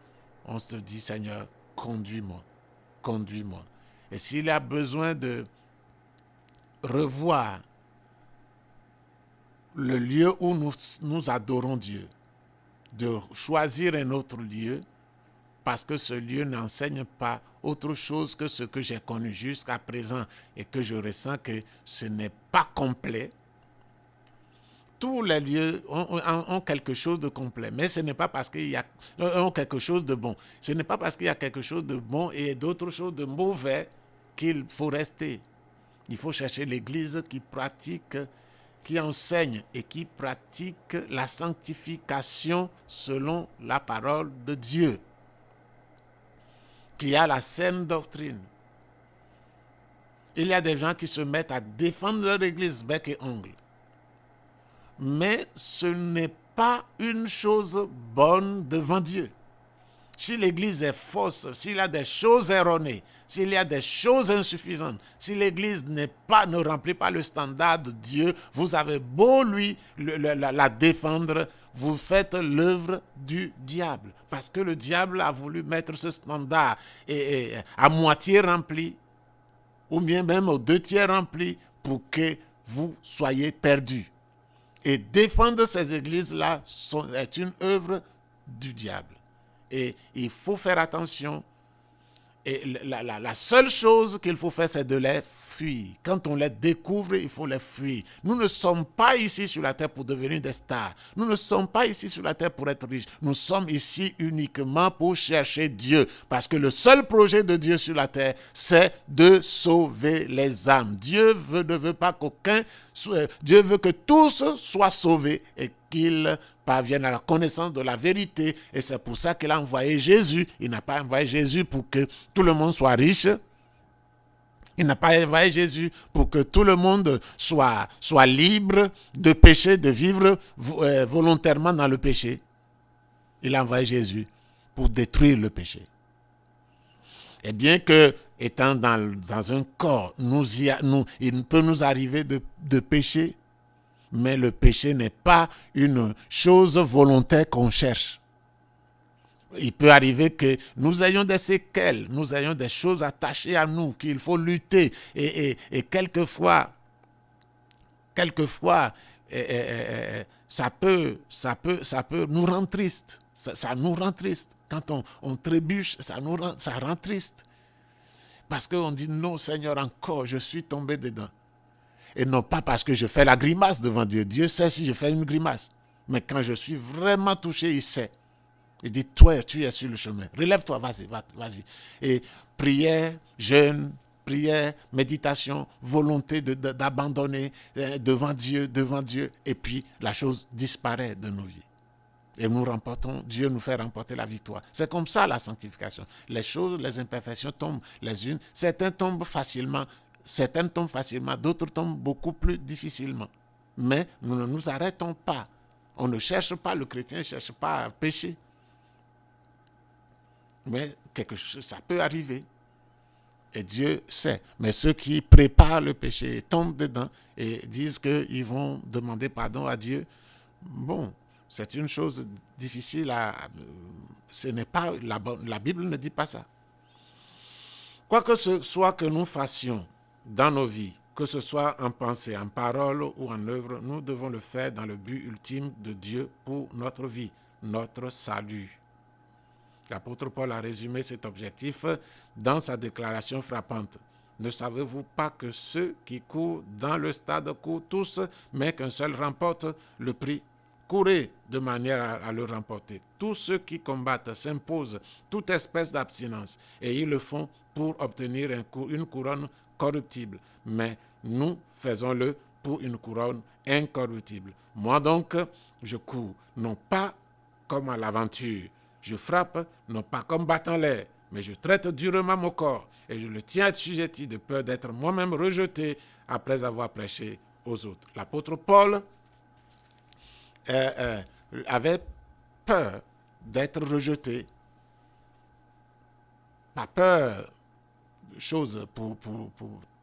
on se dit, Seigneur, conduis-moi. Et s'il y a besoin de revoir le lieu où nous adorons Dieu, de choisir un autre lieu, parce que ce lieu n'enseigne pas autre chose que ce que j'ai connu jusqu'à présent et que je ressens que ce n'est pas complet. Tous les lieux ont quelque chose de complet, mais ce n'est pas parce qu'il y a quelque chose de bon. Ce n'est pas parce qu'il y a quelque chose de bon et d'autres choses de mauvais qu'il faut rester. Il faut chercher l'église qui pratique, qui enseigne et qui pratique la sanctification selon la parole de Dieu, qui a la saine doctrine. Il y a des gens qui se mettent à défendre leur église bec et ongle. Mais ce n'est pas une chose bonne devant Dieu. Si l'église est fausse, s'il y a des choses erronées, s'il y a des choses insuffisantes, si l'église ne remplit pas le standard de Dieu, vous avez beau la défendre, vous faites l'œuvre du diable. Parce que le diable a voulu mettre ce standard et à moitié rempli, ou bien même aux 2/3 rempli, pour que vous soyez perdus. Et défendre ces églises-là est une œuvre du diable. Et il faut faire attention. Et la seule chose qu'il faut faire, c'est de les fuir. Quand on les découvre, il faut les fuir. Nous ne sommes pas ici sur la terre pour devenir des stars. Nous ne sommes pas ici sur la terre pour être riches. Nous sommes ici uniquement pour chercher Dieu. Parce que le seul projet de Dieu sur la terre, c'est de sauver les âmes. Dieu ne veut pas Dieu veut que tous soient sauvés et qu'ils parviennent à la connaissance de la vérité. Et c'est pour ça qu'il a envoyé Jésus. Il n'a pas envoyé Jésus pour que tout le monde soit riche. Il n'a pas envoyé Jésus pour que tout le monde soit libre de pécher, de vivre volontairement dans le péché. Il a envoyé Jésus pour détruire le péché. Et bien que, étant dans un corps, il peut nous arriver de pécher, mais le péché n'est pas une chose volontaire qu'on cherche. Il peut arriver que nous ayons des séquelles, nous ayons des choses attachées à nous, qu'il faut lutter. Et quelquefois, ça peut nous rendre triste. Ça nous rend triste. Quand on trébuche, ça rend triste. Parce qu'on dit, non Seigneur, encore, je suis tombé dedans. Et non pas parce que je fais la grimace devant Dieu. Dieu sait si je fais une grimace. Mais quand je suis vraiment touché, il sait. Il dit, toi, tu es sur le chemin. Relève-toi, vas-y. Et prière, jeûne, prière, méditation, volonté d'abandonner devant Dieu. Et puis, la chose disparaît de nos vies. Et Dieu nous fait remporter la victoire. C'est comme ça la sanctification. Les choses, les imperfections tombent les unes. Certaines tombent facilement, d'autres tombent beaucoup plus difficilement. Mais nous ne nous arrêtons pas. On ne cherche pas, le chrétien ne cherche pas à pécher. Mais quelque chose, ça peut arriver. Et Dieu sait. Mais ceux qui préparent le péché tombent dedans et disent qu'ils vont demander pardon à Dieu, bon, c'est une chose difficile ce n'est pas, la Bible ne dit pas ça. Quoi que ce soit que nous fassions dans nos vies, que ce soit en pensée, en parole ou en œuvre, nous devons le faire dans le but ultime de Dieu pour notre vie, notre salut. L'apôtre Paul a résumé cet objectif dans sa déclaration frappante. Ne savez-vous pas que ceux qui courent dans le stade courent tous, mais qu'un seul remporte le prix? Courez de manière à le remporter. Tous ceux qui combattent s'imposent toute espèce d'abstinence et ils le font pour obtenir une couronne corruptible. Mais nous faisons-le pour une couronne incorruptible. Moi donc, je cours, non pas comme à l'aventure. Je frappe, non pas comme battant l'air, mais je traite durement mon corps et je le tiens assujetti de peur d'être moi-même rejeté après avoir prêché aux autres. L'apôtre Paul avait peur d'être rejeté. Pas peur de choses pour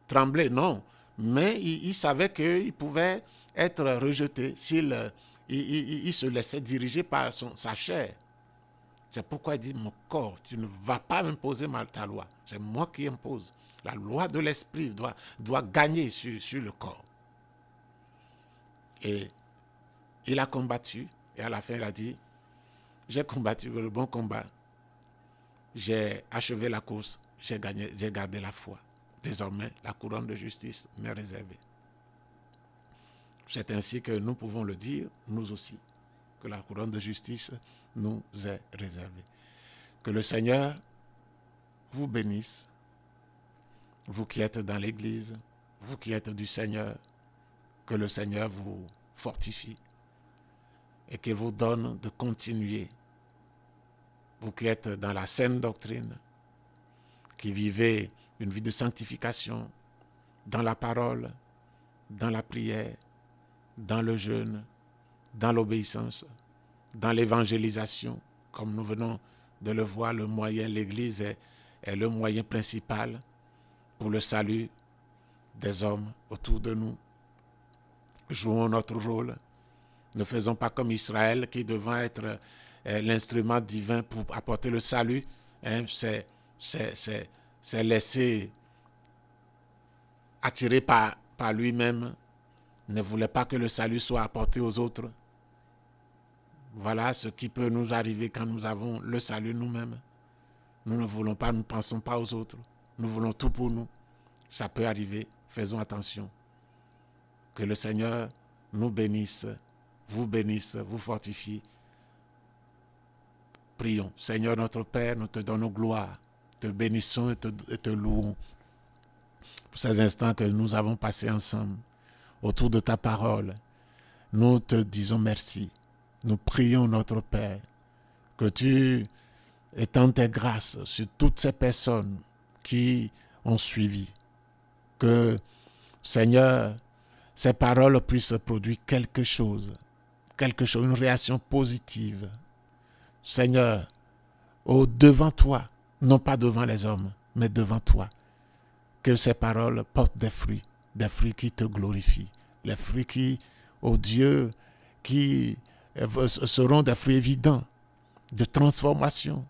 trembler, non. Mais il savait qu'il pouvait être rejeté s'il il se laissait diriger par sa chair. C'est pourquoi il dit, mon corps, tu ne vas pas m'imposer ta loi. C'est moi qui impose. La loi de l'esprit doit gagner sur le corps. Et il a combattu. Et à la fin, il a dit, j'ai combattu le bon combat. J'ai achevé la course. J'ai gagné, j'ai gardé la foi. Désormais, la couronne de justice m'est réservée. C'est ainsi que nous pouvons le dire, nous aussi, que la couronne de justice nous est réservée. Que le Seigneur vous bénisse, vous qui êtes dans l'Église, vous qui êtes du Seigneur, que le Seigneur vous fortifie et qu'il vous donne de continuer, vous qui êtes dans la saine doctrine, qui vivez une vie de sanctification dans la parole, dans la prière, dans le jeûne, dans l'obéissance, dans l'évangélisation, comme nous venons de le voir, le moyen, l'Église est le moyen principal pour le salut des hommes autour de nous. Jouons notre rôle. Ne faisons pas comme Israël qui devant être l'instrument divin pour apporter le salut, c'est laissé attirer par lui-même, ne voulait pas que le salut soit apporté aux autres. Voilà ce qui peut nous arriver quand nous avons le salut nous-mêmes. Nous ne voulons pas, nous ne pensons pas aux autres. Nous voulons tout pour nous. Ça peut arriver. Faisons attention. Que le Seigneur nous bénisse, vous fortifie. Prions. Seigneur notre Père, nous te donnons gloire. Te bénissons et te louons pour ces instants que nous avons passés ensemble autour de ta parole. Nous te disons merci. Nous prions notre Père que tu étendes tes grâces sur toutes ces personnes qui ont suivi. Que, Seigneur, ces paroles puissent produire quelque chose, une réaction positive. Seigneur, devant toi, non pas devant les hommes, mais devant toi, que ces paroles portent des fruits qui te glorifient, les fruits qui, Dieu, qui seront des fruits évidents de transformation,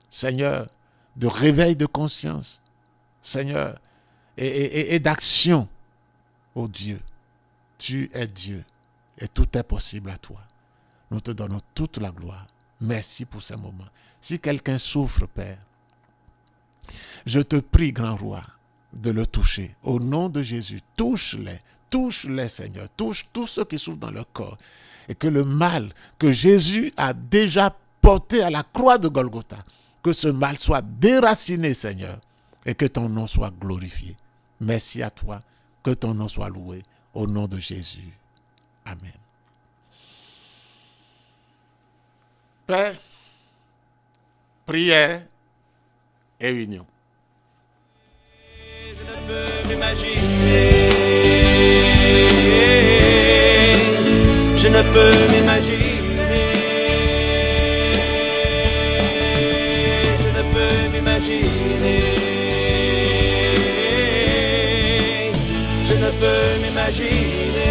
Seigneur, de réveil de conscience, Seigneur, et d'action. Dieu, tu es Dieu et tout est possible à toi. Nous te donnons toute la gloire. Merci pour ces moments. Si quelqu'un souffre, Père, je te prie, grand roi, de le toucher. Au nom de Jésus, touche-les, Seigneur. Touche tous ceux qui souffrent dans leur corps. Et que le mal que Jésus a déjà porté à la croix de Golgotha, que ce mal soit déraciné, Seigneur, et que ton nom soit glorifié. Merci à toi, que ton nom soit loué, au nom de Jésus. Amen. Paix, prière et union. Je ne peux m'imaginer. Je ne peux m'imaginer. Je ne peux m'imaginer. imaginer.